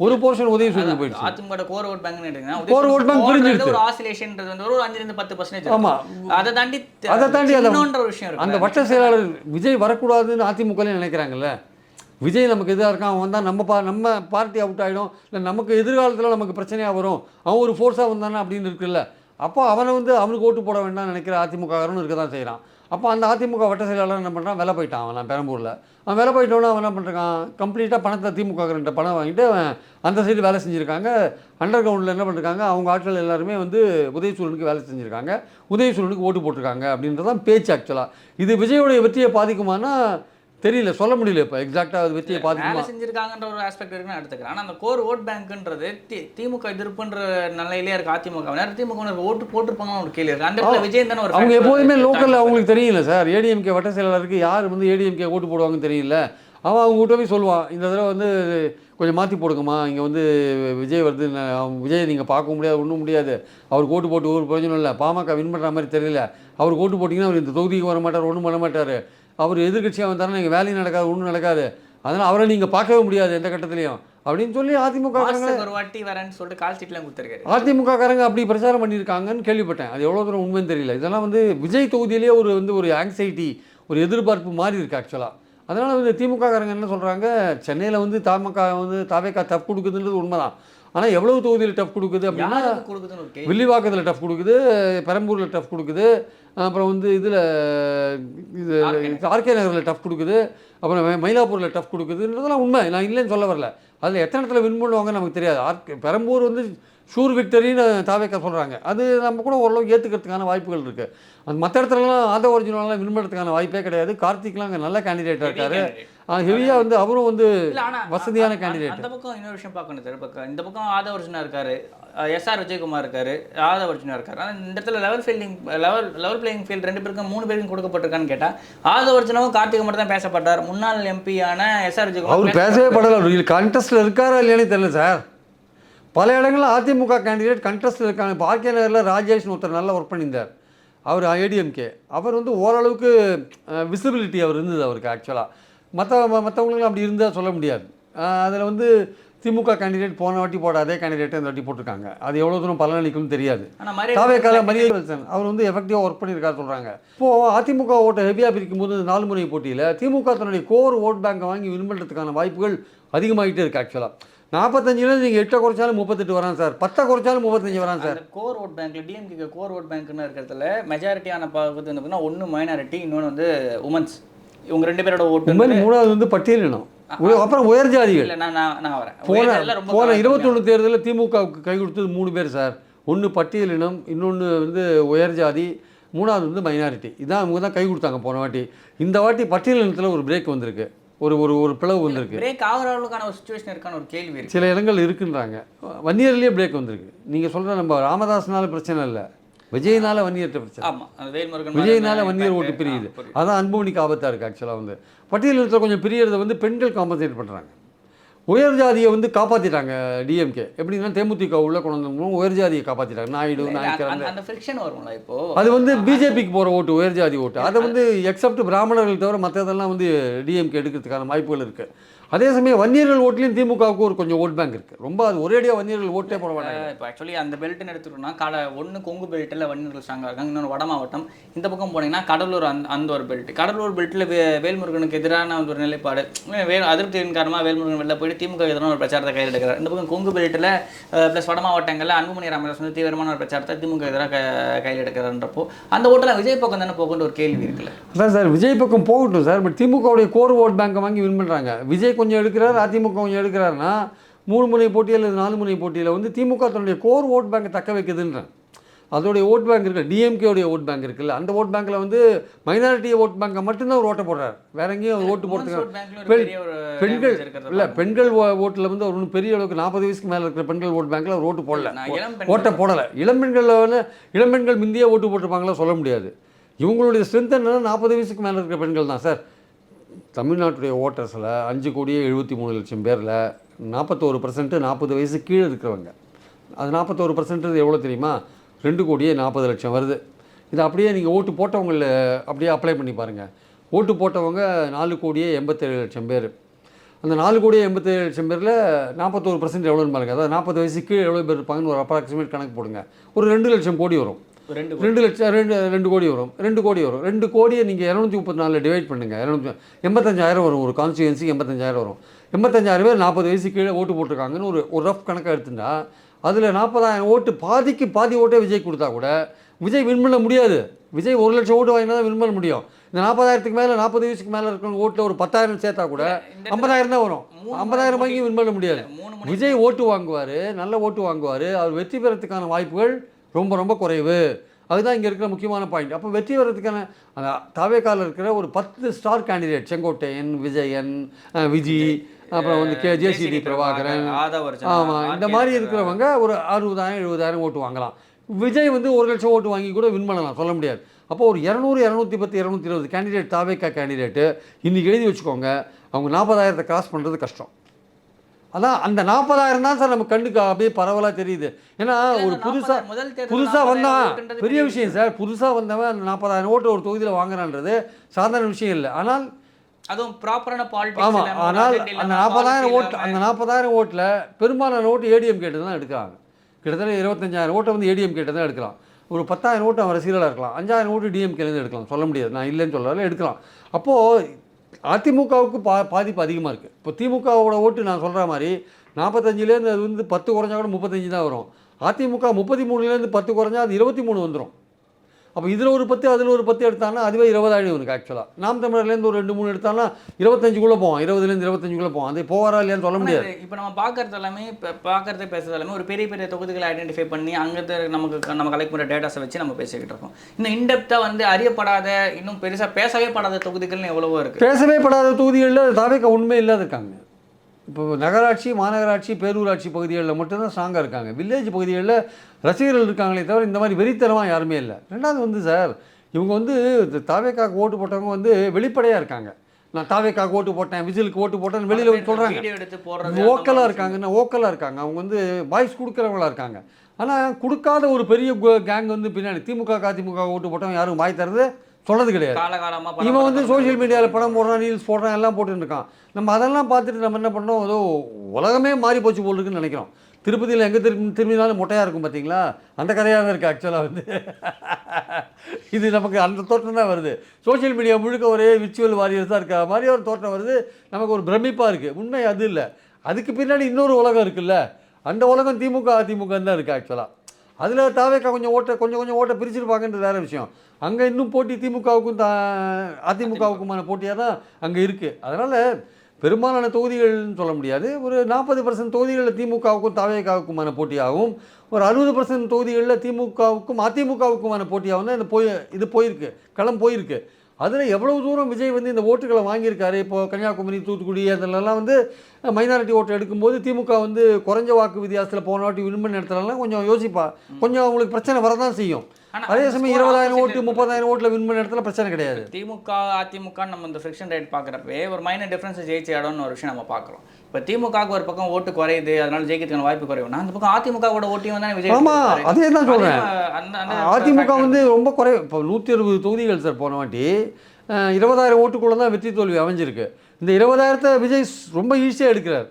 ஒரு போர்ஷன் உதயசூரனுக்கு போயிடுச்சு. அதிமுக கோர் ஓட் பேங்க் எடுத்தீங்கன்னா கோர் ஓட் பேங்க் புரிஞ்சிருச்சு. ஒரு ஆசிலேஷன்ன்றது வந்து ஒரு 5-10%. ஆமாம், அதை தாண்டி இன்னொன்ற விஷயம் இருக்கு. அந்த வட்ட செயலாளர் விஜய் வரக்கூடாதுன்னு அதிமுகலே நினைக்கிறாங்கல்ல. விஜய் நமக்கு எதாக இருக்கான், அவன் வந்தால் நம்ம பார்ட்டி அவுட் ஆகிடும், இல்லை நமக்கு எதிர்காலத்தில் நமக்கு பிரச்சனையாக வரும், அவன் ஒரு ஃபோர்ஸாக வந்தானா அப்படின்னு இருக்குல்ல. அப்போ அவனை வந்து அவனுக்கு ஓட்டு போட வேண்டாம்னு நினைக்கிற அதிமுககாரனும் இருக்க தான் செய்கிறான். அப்போ அந்த அதிமுக வட்ட செயலாளர் என்ன பண்ணுறான், விலை போயிட்டான். அவன் பெரம்பூரில் அவன் விலை போயிட்டோன்னா அவன் என்ன பண்ணுறான், கம்ப்ளீட்டாக பணத்தை திமுககிட்ட பணம் வாங்கிட்டு அவன் அந்த சைடு வேலை செஞ்சுருக்காங்க. அண்டர் கிரவுண்டில் என்ன பண்ணிருக்காங்க, அவங்க ஆட்கள் எல்லாருமே வந்து உதயசூரனுக்கு வேலை செஞ்சுருக்காங்க, உதயசூரனுக்கு ஓட்டு போட்டிருக்காங்க அப்படின்றதான் பேச்சு. ஆக்சுவலாக இது விஜயோடைய வெற்றியை பாதிக்குமானா தெரியல, சொல்ல முடியல. இப்போ எக்ஸாக்டாக வெற்றியை பாதிக்குமா செஞ்சுருக்காங்கன்ற ஒரு ஆஸ்பெக்ட் இருக்குன்னு எடுத்துக்கிறேன். ஆனால் அந்த கோர் ஓட் பேங்க்ன்றது திமுக எதிர்ப்புன்ற நிலையிலே இருக்கு. அதிமுக திமுக ஓட்டு போட்டிருப்பாங்கன்னு ஒரு கேள்வி இருக்கு. அந்த விஜய் தானே ஒரு அவங்க எப்போதுமே லோக்கலில் அவங்களுக்கு தெரியல சார். ஏடிஎம்கே வட்ட செயலாளருக்கு யார் வந்து ஏடிஎம்கே ஓட்டு போடுவாங்கன்னு தெரியல. அவன் அவங்ககிட்ட போய் சொல்லுவான், இந்த தடவை வந்து கொஞ்சம் மாற்றி போடுங்கம்மா, இங்கே வந்து விஜய் வருது, விஜய் நீங்கள் பார்க்க முடியாது, ஒன்றும் முடியாது, அவருக்கு ஓட்டு போட்டு ஒரு பிரயோஜனம் இல்லை, பாமக வின் பண்ணுற மாதிரி தெரியல, அவருக்கு ஓட்டு போட்டிங்கன்னா அவர் இந்த தொகுதிக்கு வர மாட்டார், ஒன்றும் பண்ண மாட்டார், அவர் எதிர்கட்சியாக வந்தாருன்னா நீங்கள் வேலையும் நடக்காது, ஒன்றும் நடக்காது, அதனால் அவரை நீங்கள் பார்க்கவே முடியாது எந்த கட்டத்துலையும் அப்படின்னு சொல்லி அதிமுக ஒரு வாட்டி வரேன்னு சொல்லிட்டு கால் சீட்லாம் கொடுத்துருக்காரு. அதிமுக காரங்க அப்படி பிரச்சாரம் பண்ணியிருக்காங்கன்னு கேள்விப்பட்டேன். அது எவ்வளோ தூரம் உண்மைன்னு தெரியல. இதெல்லாம் வந்து விஜய் தொகுதியிலேயே ஒரு ஆங்ஸைட்டி, ஒரு எதிர்பார்ப்பு மாறி இருக்குது ஆக்சுவலாக. அதனால் வந்து திமுக காரங்க என்ன சொல்கிறாங்க, சென்னையில் வந்து தாவேகா டஃப் கொடுக்குதுன்றது உண்மை தான். ஆனால் எவ்வளவு தொகுதியில் டஃப் கொடுக்குது அப்படின்னா, வில்லிவாக்கத்தில் டஃப் கொடுக்குது, பெரம்பூரில் டஃப் கொடுக்குது, அப்புறம் வந்து இதில் ஆர்கே நகரில் டஃப் கொடுக்குது, அப்புறம் மயிலாப்பூரில் டஃப் கொடுக்குதுன்றதெல்லாம் உண்மை, நான் இல்லைன்னு சொல்ல வரல. அதில் எத்தனை இடத்துல வின் பண்ணுவாங்கன்னு நமக்கு தெரியாது. பெரம்பூர் வந்து ஷூர் விக்டரின்னு தாவேக்கா சொல்கிறாங்க, அது நம்ம கூட ஓரளவு ஏற்றுக்கிறதுக்கான வாய்ப்புகள் இருக்குது. அந்த மற்ற இடத்துலலாம் ஆதவ ஒரிஜினலாம் வின் பண்ணுறதுக்கான வாய்ப்பே கிடையாது. கார்த்திக்லாம் அங்கே நல்ல கேண்டிடேட்டாக இருக்காரு, ஹெவியாக வந்து அவரும் வந்து வசதியான கேண்டிடேட். அந்த பக்கம் இன்னொரு விஷயம் பார்க்கணும் சார், பக்கம் இந்த பக்கம் ஆதவ ஒரிஜினா இருக்காரு, எஸ்ஆர் விஜயகுமார் இருக்காரு, ஆதவ ஒரிஜினா இருக்காரு. ஆனால் இந்த இடத்துல லெவல் பிளேயிங் ஃபீல்டு 2 பேருக்கும் 3 பேருக்கும் கொடுக்கப்பட்டிருக்கான்னு கேட்டால் ஆதவ ஒரிஜினாவும் கார்த்திக் மட்டும் தான் பேசப்பட்டார். முன்னாள் எம்பியான எஸ்ஆர் விஜயகுமார் அவர் பேசவே படலை. கண்டெஸ்ட்டில் இருக்காரா இல்லையானே தெரியல சார். பல இடங்களில் அதிமுக கேண்டிடேட் கண்டெஸ்ட்டில் இருக்காங்க. இப்போ ஆர்கே நகரில் ராஜேஷ்னு ஒருத்தர் நல்லா ஒர்க் பண்ணியிருந்தார், அவர் ஏடிஎம்கே. அவர் வந்து ஓரளவுக்கு விசிபிலிட்டி அவர் இருந்தது அவருக்கு ஆக்சுவலாக. மற்றவங்களும் அப்படி இருந்தால் சொல்ல முடியாது. அதில் வந்து திமுக கேண்டிடேட் போன வாட்டி போட அதே கேண்டிடேட்டை இந்த வாட்டி போட்டிருக்காங்க. அது எவ்வளோ தூரம் பலனளிக்கும்னு தெரியாது. தாவேக்கால மரியவல்சன் அவர் வந்து எஃபெக்டிவாக ஒர்க் பண்ணியிருக்காரு சொல்கிறாங்க. இப்போது அதிமுக ஓட்டை ஹெவியாக பிரிக்கும் போது 4 முறை போட்டியில் திமுக தன்னுடைய கோர் ஓட் பேங்கை வாங்கி வின் பண்ணுறதுக்கான வாய்ப்புகள் அதிகமாகிட்டே இருக்குது ஆக்சுவலாக. 45ல நீங்கள் 8 குறைச்சாலும் 38 வரான் சார், 10 குறைச்சாலும் 35 வரான் சார். கோர் ஓட் பேங்க்ல டிஎம்கே கோர் ஓட் பேங்க்னு இருக்கிறதுல மெஜாரிட்டியான பார்க்குறது வந்து ஒன்று மைனாரிட்டி, இன்னொன்று வந்து உமன்ஸ். இவங்க 2 பேரோட ஓட்டு. மூணாவது வந்து பட்டியலினம், அப்புறம் உயர் ஜாதிகள். நான் வரேன். போன 21 தேர்தலில் திமுகவுக்கு கை கொடுத்தது 3 பேர் சார். ஒன்று பட்டியலினம், இன்னொன்று வந்து உயர் ஜாதி, மூணாவது வந்து மைனாரிட்டி. இதான் அவங்க தான் கை கொடுத்தாங்க போன வாட்டி. இந்த வாட்டி பட்டியலினத்தில் ஒரு பிரேக் வந்திருக்கு, ஒரு பிளவு வந்திருக்கு. பிரேக் ஆகிறவங்களுக்கான ஒரு சிச்சுவேஷன் இருக்கான ஒரு கேள்வி இருக்கு. சில இடங்கள் இருக்குன்றாங்க. வன்னியர்லேயே பிரேக் வந்திருக்கு. நீங்கள் சொல்கிற நம்ம ராமதாஸ்னால பிரச்சனை இல்லை, விஜய்னால வன்னியர்கிட்ட பிரச்சனை. ஆமாம், விஜய்னால வன்னியர் ஓட்டு பிரியுது. அதான் அன்புமணிக்கு ஆபத்தாக இருக்குது ஆக்சுவலாக. வந்து பட்டியலினத்தில் கொஞ்சம் பிரியறதை வந்து பெண்கள் காம்பன்சேட் பண்ணுறாங்க. உயர் ஜாதியை வந்து காப்பாற்றிட்டாங்க டிஎம்கே. எப்படின்னா தேமுதிக உள்ள கொண்டு வந்து உயர் ஜாதியை காப்பாற்றிட்டாங்க. நாயுடு நாயக்கர் அது வந்து பிஜேபிக்கு போகிற ஓட்டு, உயர் ஜாதி ஓட்டு. அதை வந்து எக்ஸப்ட் பிராமணர்கள் தவிர மற்றதெல்லாம் வந்து டிஎம்கே எடுக்கிறதுக்கான வாய்ப்புகள் இருக்குது. அதே சமயம் வன்னியர்கள் ஓட்லையும் திமுகவுக்கு ஒரு கொஞ்சம் ஓட் பேங்க் இருக்குது. ரொம்ப அது ஒரேடியாக வன்னியர்கள் ஓட்டே போட மாட்டாங்க. இப்போ ஆக்சுவலி அந்த பெல்ட்னு எடுத்துக்கிட்டோம்னா ஒன்று கொங்கு பெல்ட்டில் வன்னியர்கள் ஸ்ட்ராங்காக இருக்காங்க, இன்னொன்று வட மாவட்டம். இந்த பக்கம் போனீங்கன்னா கடலூர், அந்த ஒரு பெல்ட். கடலூர் பெல்ட்டில் வேல்முருகனுக்கு எதிரான ஒரு நிலைப்பாடு, அதிருப்தியின் காரணமாக வேல்முருகன் வெளில போயிட்டு திமுக எதிரான ஒரு பிரச்சாரத்தை கையில் எடுக்கிறார். இந்த பக்கம் கொங்கு பெல்ட்டில் ப்ளஸ் வட மாவட்டங்களில் அன்புமணி ராமதாஸ் வந்து தீவிரமான ஒரு பிரச்சாரத்தை திமுக எதிராக கையில் எடுக்கிறான்றப்போ அந்த ஓட்டெல்லாம் விஜய் பக்கம் தானே போகணுன்ற ஒரு கேள்வி இருக்குல்ல. அதான் சார், விஜய் பக்கம் போகட்டும் சார். பட் திமுகவுடைய கோர் ஓட் பேங்கை வாங்கி வின் பண்ணுறாங்க. விஜய் கொஞ்சம் எடுக்கிறார், அதிமுக கொஞ்சம் எடுக்கிறாருன்னா 3 முனை போட்டியில் 4 முனை போட்டியில் வந்து திமுக தன்னுடைய கோர் ஓட் பேங்கை தக்க வைக்குதுன்றேன். அதோடைய ஓட் பேங்க் இருக்குது, டிஎம்கேவுடைய ஓட் பேங்க் இருக்குல்ல, அந்த ஓட் பேங்க்கில் வந்து மைனாரிட்டி ஓட் பேங்கை மட்டும்தான் ஒரு ஓட்டை போடுறாரு. வேற எங்கேயும் அவர் ஓட்டு போடுறதுக்கு பெண்கள் ஓட்டில் வந்து அவர் ஒன்றும் பெரிய அளவுக்கு 40 வயசுக்கு மேலே இருக்கிற பெண்கள் ஓட் பேங்க்கில் அவர் ஓட்டு போடல, ஓட்டை போடலை. இளம்பெண்கள் முந்தைய ஓட்டு போட்டிருப்பாங்களா சொல்ல முடியாது. இவங்களுடைய ஸ்ட்ரென்த் என்னன்னா 40 வயசுக்கு மேலே இருக்கிற பெண்கள் தான் சார். தமிழ்நாட்டுடைய ஓட்டர்ஸில் 5,73,00,000 பேரில் 41% 40 வயசு கீழே இருக்கிறவங்க. அது 41% எவ்வளோ தெரியுமா? 2,40,00,000 வருது. இது அப்படியே நீங்கள் ஓட்டு போட்டவங்களில் அப்படியே அப்ளை பண்ணி பாருங்கள். ஓட்டு போட்டவங்க 4,87,00,000 பேர். அந்த 4,87,00,000 பேரில் 41% எவ்வளோன்னு பாருங்கள். அதாவது 40 வயசு கீழே எவ்வளோ பேர் இருப்பாங்கன்னு ஒரு அப்ராக்சிமேட் கணக்கு போடுங்க. ஒரு 2 லட்சம் கோடி வரும். 2 கோடி வரும். 2 கோடி வரும். 2 கோடியை நீங்கள் 234 டிவைட் பண்ணுங்கள். 85,000 வரும். ஒரு கான்ஸ்டியூன்சி 85,000 வரும். 85,000 பேர் 40 வயசு கீழே ஓட்டு போட்டிருக்காங்கன்னு ஒரு ரஃப் கணக்காக எடுத்துட்டா அதில் 40,000 ஓட்டு, பாதி ஓட்டே விஜய் கொடுத்தா கூட விஜய் வின் பண்ண முடியாது. விஜய் 1 லட்சம் ஓட்டு வாங்கினா தான் வின் பண்ண முடியும். இந்த 40,000க்கு மேலே 40 வயசுக்கு மேலே இருக்கிற ஓட்டில் ஒரு 10,000 சேர்த்தா கூட 50,000 தான் வரும். 50,000 வாங்கி வின் பண்ண முடியாது. விஜய் ஓட்டு வாங்குவார், நல்ல ஓட்டு வாங்குவார். அவர் வெற்றி பெறத்துக்கான வாய்ப்புகள் ரொம்ப ரொம்ப குறைவு. அதுதான் இங்கே இருக்கிற முக்கியமான பாயிண்ட். அப்போ வெற்றி பெறதுக்கான அந்த தாவேக்கால இருக்கிற ஒரு 10 ஸ்டார் கேண்டிடேட், செங்கோட்டையன், விஜயன், விஜி, அப்புறம் வந்து ஜேசிடி பிரபாகரன், ஆமாம், இந்த மாதிரி இருக்கிறவங்க ஒரு 60,000 70,000 ஓட்டு வாங்கலாம். விஜய் வந்து 1 லட்சம் ஓட்டு வாங்கி கூட வின் பண்ணலாம், சொல்ல முடியாது. அப்போ ஒரு 200, 210, 220 கேண்டிடேட் தாவேக்கா கேண்டிடேட்டு இன்றைக்கி எழுதி வச்சுக்கோங்க, அவங்க 40,000 கிராஸ் பண்ணுறது கஷ்டம். அதான் அந்த 40,000 தான் சார் நம்ம கண்ணுக்கு அப்படியே பரவலாக தெரியுது. ஏன்னா ஒரு புதுசாக வந்தவன் பெரிய விஷயம் சார், புதுசாக வந்தவன் அந்த 40,000 ஓட்டு ஒரு தொகுதியில் வாங்குறான்றது சாதாரண விஷயம் இல்லை. ஆனால் அதுவும் ப்ராப்பரான பாலிடிக்ஸ். ஆமாம், ஆனால் அந்த 40,000 ஓட்டில் பெரும்பாலான ஓட்டு ஏடிஎம் கேட்டு தான் எடுக்கிறாங்க. கிட்டத்தட்ட 25,000 ஓட்டை வந்து ஏடிஎம் கேட்டு தான் எடுக்கலாம். ஒரு 10,000 ஓட்டு அவன் ரசிகர்களாக இருக்கலாம், 5,000 ஓட்டு டிஎம்கேலேருந்து எடுக்கலாம், சொல்ல முடியாது, நான் இல்லைன்னு சொல்லல, எடுக்கலாம். அப்போது அதிமுகவுக்கு பாதிப்பு அதிகமாக இருக்குது. இப்போ திமுகவோட ஓட்டு நான் சொல்கிற மாதிரி 45லேருந்து அது வந்து 10 குறைஞ்சா கூட 35 தான் வரும். அதிமுக 33லேருந்து 10 குறைஞ்சா அது 23 வந்துடும். அப்போ இதில் ஒரு 10 அதில் ஒரு 10 எடுத்தாங்கன்னா அதுவே 20 ஆகிடும் இவனுக்கு. ஆக்சுவலாக நாம் தமிழர்லேருந்து ஒரு 2-3 எடுத்தாங்கன்னா 25குள்ளே போவான், 20லேருந்து 25குள்ளே போவான். அது போவாரா இல்லையான்னு சொல்ல முடியாது. இப்போ நம்ம பார்க்குறது எல்லாமே, இப்போ பார்க்குறது பேசுறது எல்லாமே ஒரு பெரிய பெரிய தொகுதிகளை ஐடென்டிஃபை பண்ணி அங்கே நம்ம கலெக்ட் பண்ணுற டேட்டாஸை வச்சு நம்ம பேசிக்கிட்டு இருக்கோம். இன்னும் இன்டெப்த்தாக வந்து அறியப்படாத, இன்னும் பெருசாக பேசவே படாத தொகுதிகள்னு எவ்வளவோ இருக்குது. பேசவே படாத தொகுதிகளில் தாவேக்கா உண்மை இல்லாத இருக்காங்க. இப்போ நகராட்சி, மாநகராட்சி, பேரூராட்சி பகுதிகளில் மட்டும்தான் ஸ்ட்ராங்காக இருக்காங்க. வில்லேஜ் பகுதிகளில் ரசிகர்கள் இருக்காங்களே தவிர இந்த மாதிரி வெறித்தனமாக யாருமே இல்லை. ரெண்டாவது வந்து சார், இவங்க வந்து தாவேக்காக்கு ஓட்டு போட்டவங்க வந்து வெளிப்படையாக இருக்காங்க. நான் தாவேக்காக்கு ஓட்டு போட்டேன், விஜிலுக்கு ஓட்டு போட்டேன்னு வெளியில் வந்து சொல்கிறாங்க. ஓக்கலாக இருக்காங்கன்னா ஓக்கலாக இருக்காங்க. அவங்க வந்து வாய்ஸ் கொடுக்குறவங்களா இருக்காங்க. ஆனால் கொடுக்காத ஒரு பெரிய கேங் வந்து பின்னாடி திமுக அதிமுக ஓட்டு போட்டவங்க யாரும் வாய் தரது சொல்கிறது கிடையாது. இவன் வந்து சோஷியல் மீடியாவில் படம் போடுறான், ரீல்ஸ் போடுறான், எல்லாம் போட்டுன்னு இருக்கான். நம்ம அதெல்லாம் பார்த்துட்டு நம்ம என்ன பண்ணோம், ஏதோ உலகமே மாறி போச்சு போல் இருக்குன்னு நினைக்கிறோம். திருப்பதியில் எங்கே திரும்பினாலும் மொட்டையாக இருக்கும் பார்த்தீங்களா, அந்த கதையாக தான் இருக்குது. ஆக்சுவலாக வந்து இது நமக்கு அந்த தோற்றம் தான் வருது. சோஷியல் மீடியா முழுக்க ஒரே விர்ச்சுவல் வாரியர்ஸ் தான் இருக்க மாதிரி ஒரு தோற்றம் வருது. நமக்கு ஒரு பிரமிப்பாக இருக்குது. உண்மை அது இல்லை. அதுக்கு பின்னாடி இன்னொரு உலகம் இருக்குல்ல, அந்த உலகம் திமுக அதிமுக தான் இருக்குது. ஆக்சுவலாக அதில் தாவேக்கா கொஞ்சம் ஓட்டை பிரிச்சிருப்பாங்கன்றது வேறு விஷயம். அங்கே இன்னும் போட்டி திமுகவுக்கும் அதிமுகவுக்குமான போட்டியாக தான் அங்கே இருக்குது. அதனால் பெரும்பாலான தொகுதிகள்னு சொல்ல முடியாது. ஒரு 40% தொகுதிகளில் திமுகவுக்கும் தாவேக்காவுக்குமான போட்டியாகவும், ஒரு 60% தொகுதிகளில் திமுகவுக்கும் அதிமுகவுக்குமான போட்டியாகவும் தான் இது போயிருக்கு, களம் போயிருக்கு. அதில் எவ்வளவு தூரம் விஜய் வந்து இந்த ஓட்டுகளை வாங்கியிருக்காரு. இப்போது கன்னியாகுமரி, தூத்துக்குடி அதிலெல்லாம் வந்து மைனாரிட்டி ஓட்டு எடுக்கும்போது திமுக வந்து குறைஞ்ச வாக்கு வித்தியாசத்தில் போன வாட்டி வின் பண்ண இடத்துலலாம் கொஞ்சம் யோசிப்பா, கொஞ்சம் அவங்களுக்கு பிரச்சனை வரதான் செய்யும். அதே சமயம் 20,000 ஓட்டு 30,000 ஓட்டில் வின் பண்ண இடத்துல பிரச்சனை கிடையாது. திமுக அதிமுக நம்ம இந்த ஃபிரிக்ஷன் ரேட் பார்க்குறப்பே ஒரு மைனர் டிஃப்ரென்ஸ் ஜெயிச்ச இடம்னு ஒரு விஷயம் நம்ம பார்க்குறோம். இப்போ திமுகவுக்கு ஒரு பக்கம் ஓட்டு குறையுது, அதனால ஜெயிக்கிறதுக்கான வாய்ப்பு குறையும்னா அந்த பக்கம் அதிமுகவோட ஓட்டியும் தான் விஜய். ஆமாம், அதே தான் சொல்கிறேன். அதிமுக வந்து ரொம்ப இப்போ 160 தொகுதிகள் சார் போன வாட்டி 20,000 ஓட்டுக்குள்ளே தான் வெற்றி தோல்வி அமைஞ்சிருக்கு. இந்த 20,000 விஜய் ரொம்ப ஈஸியாக எடுக்கிறார்.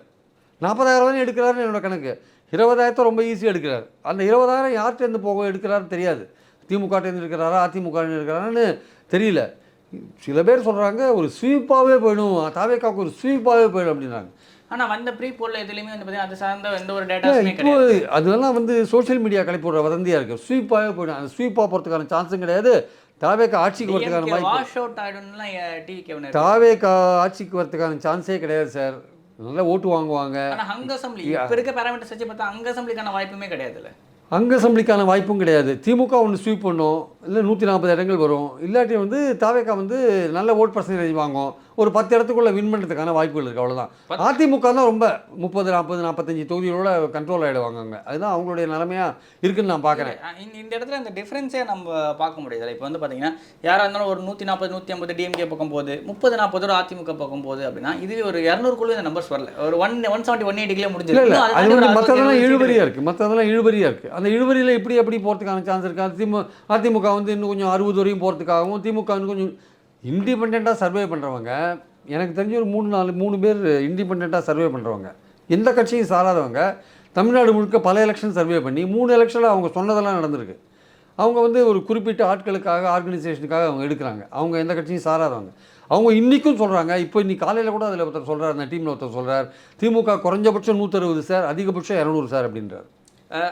40,000 எடுக்கிறாருன்னு என்னோட கணக்கு. 20,000 ரொம்ப ஈஸியாக எடுக்கிறார். அந்த 20,000 யார்கிட்டேருந்து எடுக்கிறாருன்னு தெரியாது. திமுகட்டேருந்து இருக்கிறாரா அதிமுகன்னு இருக்கிறாரான்னு தெரியல. சில பேர் சொல்கிறாங்க ஒரு ஸ்வீப்பாகவே போயிடும், தாவேக்காவுக்கு ஒரு ஸ்வீப்பாகவே போயிடும் அப்படின்றாங்க. ஆனால் வந்த ப்ரீ போலில் எதுலையுமே வந்து பார்த்தீங்கன்னா அது சார்ந்த எந்த ஒரு டேட்டாஸுமே கிடையாது. அதெல்லாம் வந்து சோஷியல் மீடியா கலைப்போடுற வதந்தியாக இருக்குது. ஸ்வீப்பாகவே போயிடும். அந்த ஸ்வீப்பாக போகிறதுக்கான சான்ஸும் கிடையாது. தாவேக்கா ஆட்சிக்கு வரதுக்கான தாவேக்கா ஆட்சிக்கு வரதுக்கான சான்ஸே கிடையாது சார். நல்லா ஓட்டு வாங்குவாங்க. வாய்ப்புமே கிடையாதுல்ல. அசம்பிளிக்கான வாய்ப்பும் கிடையாது. திமுக ஒன்று ஸ்வீப் பண்ணும், இல்லை 140 இடங்கள் வரும். இல்லாட்டி வந்து தாவேக்கா வந்து நல்ல ஓட் பர்சன்டேஜ் வாங்கும், ஒரு 10 இடத்துக்குள்ளே வின் பண்ணுறதுக்கான வாய்ப்புகள் இருக்குது. அவ்வளோதான். அதிமுக தான் ரொம்ப 30, 40, 45 தொகுதிகளோட கண்ட்ரோல் ஆகிடுவாங்க. அதுதான் அவங்களுடைய நிலைமையாக இருக்குதுன்னு நான் பார்க்குறேன். இந்த இடத்துல இந்த டிஃப்ரென்ஸே நம்ம பார்க்க முடியாது. இப்போ வந்து பார்த்தீங்கன்னா யாராக இருந்தாலும் ஒரு 140, 150 டிஎம்கே பக்கம் போகுது, 30, 40 அதிமுக பக்கம் போகுது அப்படின்னா இதுவே ஒரு 200 இந்த நம்பர்ஸ் வரல. ஒரு 170, 180 முடிஞ்சது. இல்லை, அது வந்து மற்றதெல்லாம் இழுபறியாக இருக்குது. அந்த இழுபறியில் எப்படி போகிறதுக்கான சான்ஸ் இருக்குது. அதிமுக வந்து இன்னும் கொஞ்சம் 60 வரையும் போகிறதுக்காகவும், திமுக இன்னும் கொஞ்சம் இண்டிபெண்ட்டாக சர்வே பண்ணுறவங்க எனக்கு தெரிஞ்ச ஒரு 3 பேர் இண்டிபெண்ட்டாக சர்வே பண்ணுறவங்க, எந்த கட்சியும் சாராதவங்க, தமிழ்நாடு முழுக்க பல எலெக்ஷன் சர்வே பண்ணி 3 எலெக்ஷனில் அவங்க சொன்னதெல்லாம் நடந்திருக்கு. அவங்க வந்து ஒரு குறிப்பிட்ட ஆட்களுக்காக, ஆர்கனைசேஷனுக்காக அவங்க எடுக்கிறாங்க. அவங்க எந்த கட்சியும் சாராதவங்க. அவங்க இன்றைக்கும் சொல்கிறாங்க. இப்போ இன்னைக்கு காலையில் கூட அதில் ஒருத்தர் சொல்கிறார், அந்த டீமில் ஒருத்தர் சொல்கிறார், திமுக குறைஞ்சபட்சம் 160 சார், அதிகபட்சம் 200 சார் அப்படின்றார்.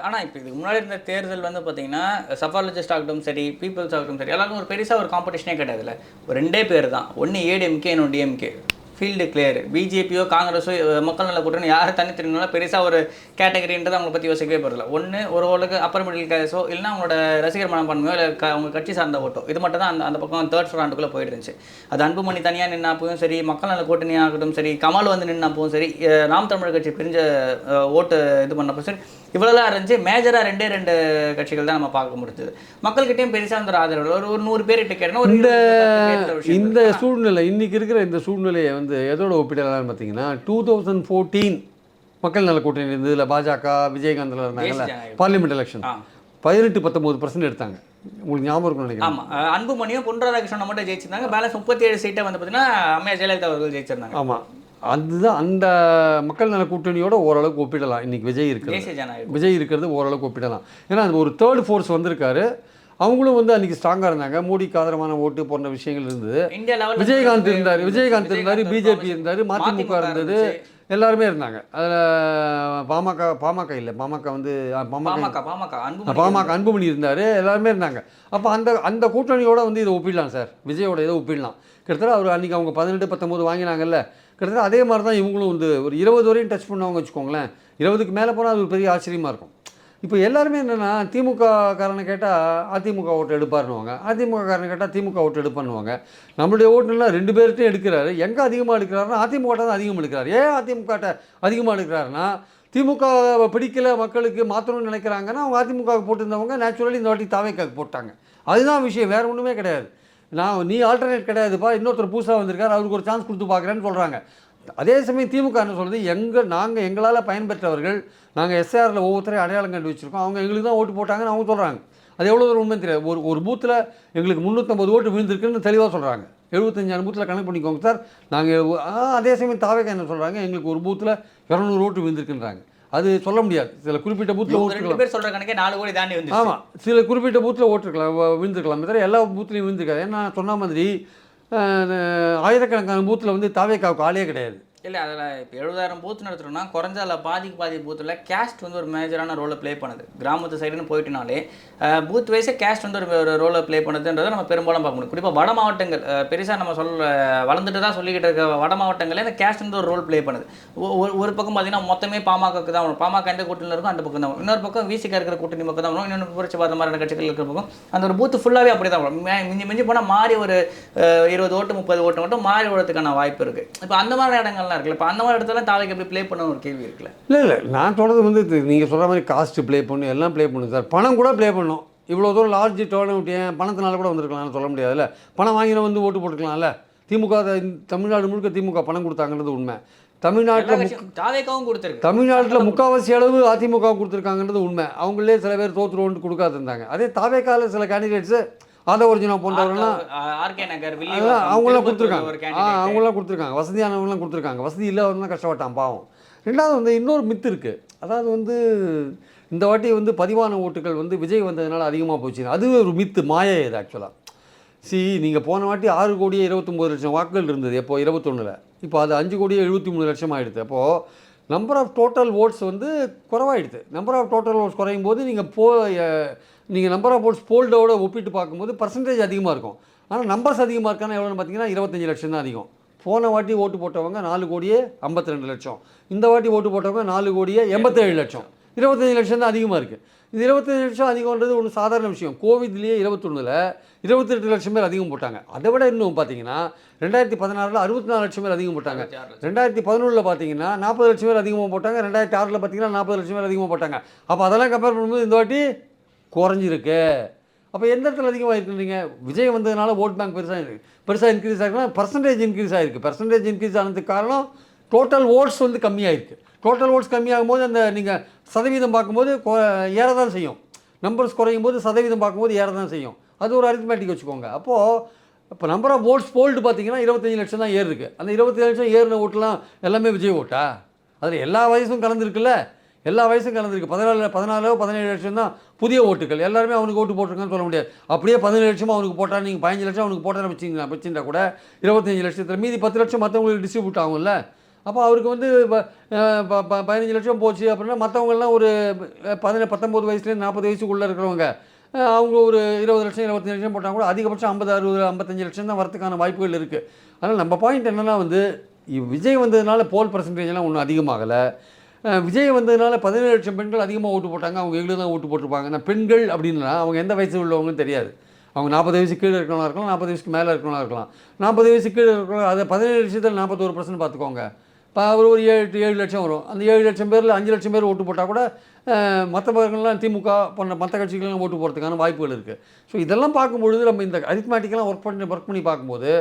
ஆனால் இப்போ இதுக்கு முன்னாடி இருந்த தேர்தல் வந்து பார்த்தீங்கன்னா சஃபாலஜிஸ்ட் ஆகட்டும் சரி, பீப்புள்ஸ் ஆகட்டும் சரி, எல்லாருக்கும் ஒரு பெருசாக ஒரு காம்படிஷனே கிடையாதுல்ல. ஒரு 2 பேர் தான், ஒன்று ஏடிஎம்கே, இன்னொன்று டிஎம்கே. Field clear. பிஜேபியோ காங்கிரஸோ மக்கள் நல கூட்டணி யார் தனித்தனினாலும் பெருசாக ஒரு கேட்டகரின்றதை அவங்களை பற்றி யோசிக்கவே போகிறதில்ல. ஒன்று ஒரு அப்பர் மிடில் கிளாஸோ இல்லைனா அவங்களோட ரசிகர் மனப்பான்மையோ இல்லை அவங்க கட்சி சார்ந்த ஓட்டோ, இது மட்டும் தான் அந்த பக்கம் தேர்ட் ஸ்டாண்டுக்குள்ளே போயிட்டு இருந்துச்சு. அது அன்புமணி தனியாக நின்னப்பவும் சரி, மக்கள் நல கூட்டணி ஆகட்டும் சரி, கமல் வந்து நின்னப்பவும் சரி, நாம் தமிழர் கட்சி பிரிஞ்ச ஓட்டு இது பண்ணப்போ சரி, இவ்வளோலாம் இருந்துச்சு. மேஜராக 2 கட்சிகள் தான் நம்ம பார்க்க முடிஞ்சது. மக்கள்கிட்டையும் பெருசாக வந்து ஆதரவு ஒரு 100 பேர்கிட்ட கேட்டோம்னா இந்த சூழ்நிலை இன்னைக்கு இருக்கிற இந்த சூழ்நிலையை வந்து எதோட ஒப்பிடலாம்னு பார்த்தீங்கன்னா 2014 மக்கள் நல கூட்டணி இருந்ததுல பாஜக விஜயகாந்த்ல இருந்தாங்கல்ல, பார்லிமெண்ட் எலெக்ஷன் 18-19% எடுத்தாங்க. உங்களுக்கு ஞாபகம் இருக்கும்னு நினைக்கிறேன். ஆமாம், அன்புமணியும் பொன் ராதாகிருஷ்ணன் மட்டும் ஜெயிச்சிருந்தாங்க. பேலன்ஸ் 37 சீட்டை வந்து பார்த்தீங்கன்னா அம்மையா ஜெயலலிதா அவர்கள் ஜெயிச்சிருந்தாங்க. ஆமாம், அதுதான் அந்த மக்கள் நல கூட்டணியோட ஓரளவுக்கு ஒப்பிடலாம். இன்னைக்கு விஜய் இருக்கிறது ஓரளவுக்கு ஒப்பிடலாம். ஏன்னா அது ஒரு தேர்ட் ஃபோர்ஸ் வந்திருக்காரு. அவங்களும் வந்து அன்றைக்கி ஸ்ட்ராங்காக இருந்தாங்க. மோடிக்கு ஆதரவான ஓட்டு போன்ற விஷயங்கள் இருந்தது. விஜயகாந்த் இருந்தார், பிஜேபி இருந்தார், மதிமுக இருந்தது, எல்லாருமே இருந்தாங்க. அதில் பாமக வந்து அன்புமணி இருந்தார், எல்லாருமே இருந்தாங்க. அப்போ அந்த கூட்டணியோட வந்து இதை ஒப்பிடலாம் சார், விஜயோட இதை ஒப்பிடலாம். கிட்டத்தட்ட அவர் அன்றைக்கி அவங்க 18-19 வாங்கினாங்கல்ல, கிட்டத்தட்ட அதே மாதிரி தான் இவங்களும் வந்து ஒரு 20 வரையும் டச் பண்ணுவாங்க வச்சுக்கோங்களேன். 20க்கு மேலே போனால் அது ஒரு பெரிய ஆச்சரியமாக இருக்கும். இப்போ எல்லாருமே என்னென்னா, திமுக காரனை கேட்டால் அதிமுக ஓட்டு எடுப்பாருன்னுவாங்க, அதிமுக காரனை கேட்டால் திமுக ஓட்டு எடுப்பாருன்னுவாங்க. நம்மளுடைய ஓட்டுலாம் 2 பேர்கிட்டையும் எடுக்கிறாரு. எங்கே அதிகமாக எடுக்கிறாருன்னா அதிமுக தான் அதிகமாக எடுக்கிறார். ஏன் அதிமுக அதிகமாக எடுக்கிறாருன்னா, திமுக பிடிக்கல மக்களுக்கு மாற்றணும்னு நினைக்கிறாங்கன்னா அவங்க அதிமுக போட்டிருந்தவங்க நேச்சுரலி இந்த வாட்டி தாவேக்காக்கு போட்டாங்க. அதுதான் விஷயம், வேறு ஒன்றுமே கிடையாது. நீ ஆல்டர்னேட் கிடையாதுப்பா, இன்னொருத்தர் புதுசாக வந்திருக்காரு, அவருக்கு ஒரு சான்ஸ் கொடுத்து பார்க்குறேன்னு சொல்கிறாங்க. அதே சமயம் திமுக என்ன சொல்கிறது, நாங்கள் எங்களால் பயன்பெற்றவர்கள், நாங்கள் எஸ்ஆரில் ஒவ்வொருத்தரையும் அடையாளம் கண்டு வச்சுருக்கோம், அவங்க எங்களுக்கு தான் ஓட்டு போட்டாங்கன்னு அவங்க சொல்கிறாங்க. அது எவ்வளோ தூரம் உண்மை தெரியாது. ஒரு பூத்தில் எங்களுக்கு 350 ஓட்டு விழுந்திருக்குன்னு தெளிவாக சொல்கிறாங்க. 75 பூத்தில் கணக்கு பண்ணிக்கோங்க சார். நாங்கள் அதே சமயம் தாவேக்கா என்ன சொல்கிறாங்க, எங்களுக்கு ஒரு பூத்தில் 200 ஓட்டு விழுந்திருக்குன்றாங்க. அது சொல்ல முடியாது. சில குறிப்பிட்ட பூத்தில் ஓட்டுருக்கலாம். ஆமாம், சில குறிப்பிட்ட பூத்தில் ஓட்டுருக்கலாம், விழுந்திருக்கலாம். தவிர எல்லா பூத்துலையும் விழுந்திருக்காது. ஏன்னா சொன்ன மாதிரி ஆயிரக்கணக்கான பூத்தில் வந்து தாவேக்காவுக்கு ஆளே கிடையாது. இல்லை, அதில் இப்போ 70,000 பூத்து நடத்துகிறோம்னா குறைஞ்ச அதில் பாதி பூத்தில் கேஸ்ட் வந்து ஒரு மேஜரான ரோலை ப்ளே பண்ணுது. கிராமத்து சைடுன்னு போயிட்டுனாலே பூத் வைஸே கேஸ்ட் வந்து ஒரு ரோலை ப்ளே பண்ணுதுன்றதை நம்ம பெரும்பாலும் பார்க்க முடியும். குறிப்பாக வட மாவட்டங்கள் பெருசாக நம்ம வளர்ந்துட்டு தான் சொல்லிக்கிட்டு இருக்க வட மாவட்டங்களே இந்த கேஸ்ட் வந்து ஒரு ரோல் ப்ளே பண்ணுது. ஒரு பக்கம் பார்த்தீங்கன்னா மொத்தமே பாமகக்கு தான் வரும், பாமக எந்த கூட்டணியில் இருக்கும் அந்த பக்கம் தான் வரும். இன்னொரு பக்கம் விசிகா இருக்கிற கூட்டணி பக்கம் தான் வரும், இன்னொன்று புரட்சி பார்த்த மாதிரியான கட்சிகள் இருக்கிற பக்கம் அந்த ஒரு பூத்து ஃபுல்லாகவே அப்படி தான் வரும். மிஞ்சி போனால் மாறி ஒரு 20 ஓட்டு 30 ஓட்டு மட்டும் மாறி விடுறதுக்கான வாய்ப்பு இருக்குது. இப்போ அந்த மாதிரி இடங்கள்லாம் இருக்குல்ல, இப்போ அந்த மாதிரி இடத்துல தாவைக்கு எப்படி ப்ளே பண்ண ஒரு கேள்வி இருக்குல்ல. இல்லை நான் சொல்கிறது வந்து நீங்கள் சொல்கிற மாதிரி காஸ்ட் ப்ளே பண்ணணும், எல்லாம் ப்ளே பண்ணும் சார். பணம் கூட ப்ளே பண்ணணும். இவ்வளோ தூரம் லார்ஜ் டோர்னமெண்ட் ஏன் பணத்தினால கூட வந்திருக்கலாம்னு சொல்ல முடியாதுல்ல. பணம் வாங்கின வந்து ஓட்டு போட்டுக்கலாம்ல. திமுக தமிழ்நாடு முழுக்க திமுக பணம் கொடுத்தாங்கிறது உண்மை. தமிழ்நாட்டில் முக்கால்வாசி அளவு அதிமுக கொடுத்துருக்காங்கன்றது உண்மை. அவங்களே சில பேர் தோற்றுருவோன்னு கொடுக்காது இருந்தாங்க. அதே தாவேக்கால சில கேண்டிடேட்ஸு ஆதவர்ஜுனா போன்றவர்கள்லாம் அவங்களாம் கொடுத்துருக்காங்க. வசதியானவங்களாம் கொடுத்துருக்காங்க. வசதி இல்லாதவங்க தான் கஷ்டப்பட்டான் பாவம். ரெண்டாவது வந்து இன்னொரு மித்து இருக்குது. அதாவது வந்து இந்த வாட்டி வந்து பதிவான ஓட்டுகள் வந்து விஜய் வந்ததுனால அதிகமாக போச்சு. அதுவே ஒரு மித்து, மாயை இது ஆக்சுவலாக. நீங்கள் போன வாட்டி 6,29,00,000 வாக்குகள் இருந்தது. எப்போ 21. இப்போ அது 5,73,00,000 ஆகிடுது. அப்போது நம்பர் ஆஃப் டோட்டல் ஓட்ஸ் வந்து குறைவாயிடுது. நம்பர் ஆஃப் டோட்டல் ஓட்ஸ் குறையும் போது நீங்கள் நம்பர் ஆஃப் ஓட்ஸ் போல்டோட ஒப்பிட்டு பார்க்கும்போது பர்சன்டேஜ் அதிகமாக இருக்கும். ஆனால் நம்பர்ஸ் அதிகமாக இருக்கான்னு எவ்வளோன்னு பார்த்தீங்கன்னா 25 லட்சம் தான் அதிகம். போன வாட்டி ஓட்டு போட்டவங்க 4,52,00,000. இந்த வாட்டி ஓட்டு போட்டவங்க 4,87,00,000. 25 லட்சம் தான் அதிகமாக இருக்குது. இது 25 லட்சம் அதிகம்ன்றது ஒன்று சாதாரண விஷயம். கோவிட்லேயே 21ல் 28 லட்சம் பேர் அதிகம் போட்டாங்க. அதை விட இன்னும் பார்த்தீங்கன்னா 2016 64 லட்சம் பேர் அதிகம் போட்டாங்க. 2011 பார்த்தீங்கன்னா 40 லட்சம் பேர் அதிகமாக போட்டாங்க. 2006 பார்த்தீங்கன்னா 40 லட்சம் பேர் அதிகமாக போட்டாங்க. அப்போ அதெல்லாம் கம்பேர் பண்ணும்போது இந்த வாட்டி குறைஞ்சிருக்கு. அப்போ எந்த இடத்துல அதிகமாக இருக்குன்றீங்க? விஜய் வந்ததுனால ஓட் பேங்க் பெருசாக இன்க்ரீஸ் ஆகிருக்குன்னா பர்சன்டேஜ் இன்க்ரீஸ் ஆகிருக்கு. பர்சன்டேஜ் இன்க்ரீஸ் ஆனதுக்கு காரணம் டோட்டல் ஓட்ஸ் வந்து கம்மியாகிருக்கு. டோட்டல் ஓட்ஸ் கம்மியாகும் போது அந்த நீங்கள் சதவீதம் பார்க்கும்போது ஏற தான் செய்யும். நம்பர்ஸ் குறையும் போது சதவீதம் பார்க்கும்போது ஏற தான் செய்யும். அது ஒரு அரித்மேட்டிக் வச்சுக்கோங்க. அப்போது இப்போ நம்பர் ஆஃப் ஓட்ஸ் போல்டு பார்த்தீங்கன்னா 25 லட்சம் தான் ஏறிருக்கு. அந்த 25 லட்சம் ஏறின ஓட்டுலாம் எல்லாமே விஜய் ஓட்டா? அதில் எல்லா வயசும் கலந்துருக்குல்ல, எல்லா வயசும் கலந்துருக்கு. 17 லட்சம் தான் புதிய ஓட்டுகள். எல்லாருமே அவனுக்கு ஓட்டு போட்டிருக்கான்னு சொல்ல முடியாது. அப்படியே 17 லட்சமும் அவனுக்கு போட்டால் நீங்கள் 15 லட்சம் அவனுக்கு போட்டால் வச்சுருந்தா கூட 25 லட்சத்தில் மீதி 10 லட்சம் மற்றவங்களுக்கு டிஸ்ட்ரிபியூட் ஆகும்ல. அப்போ அவருக்கு வந்து 15 லட்சம் போச்சு அப்படின்னா மற்றவங்கெல்லாம் ஒரு 19 வயசுலேருந்து 40 வயசுக்குள்ளே இருக்கிறவங்க அவங்க ஒரு 20 லட்சம் 25 லட்சம் போட்டால் கூட அதிகபட்சம் 50, 60, 55 லட்சம் தான் வரதுக்கான வாய்ப்புகள் இருக்குது. அதனால் நம்ம பாயிண்ட் என்னென்னா வந்து விஜய் வந்ததுனால போல் பர்சன்டேஜ்லாம் ஒன்றும் அதிகமாகலை. விஜய் வந்ததுனால 17 லட்சம் பெண்கள் அதிகமாக ஓட்டு போட்டாங்க. அவங்க எங்களுக்கு தான் ஓட்டு போட்டிருப்பாங்க. நான் பெண்கள் அப்படின்னா அவங்க எந்த வயசு உள்ளவங்கன்னு தெரியாது. அவங்க 40 வயசு கீழே இருக்கிறவங்களா இருக்கலாம், 40 வயசுக்கு மேலே இருக்கிறவங்களா இருக்கலாம். 40 வயசு கீழே இருக்கிறவங்க அதை 17 லட்சத்தில் 41% பார்த்துக்கோங்க. இப்போ அவர் ஒரு 7 லட்சம் வரும். அந்த 7 லட்சம் பேரில் 5 லட்சம் பேர் ஓட்டு போட்டால் கூட மற்றவர்கள்லாம் திமுக போன்ற மற்ற கட்சிகள்லாம் ஓட்டு போகிறதுக்கான வாய்ப்புகள் இருக்குது. ஸோ இதெல்லாம் பார்க்கும்பொழுது நம்ம இந்த அரித்மேட்டிக்கெல்லாம் ஒர்க் பண்ணி பார்க்கும்போது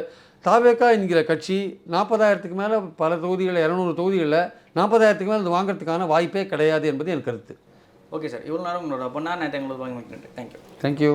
தாவேகா என்கிற கட்சி 40,000க்கு மேலே பல தொகுதிகளில் 200 தொகுதிகளில் 40,000க்கு மேலே அது வாங்குறதுக்கான வாய்ப்பே கிடையாது என்பது என் கருத்து. ஓகே சார், இவ்வளோ நேரம் உங்களோட பொண்ணான நேரத்தை உங்களுக்கு வாங்கி தேங்க்யூ. தேங்க்யூ.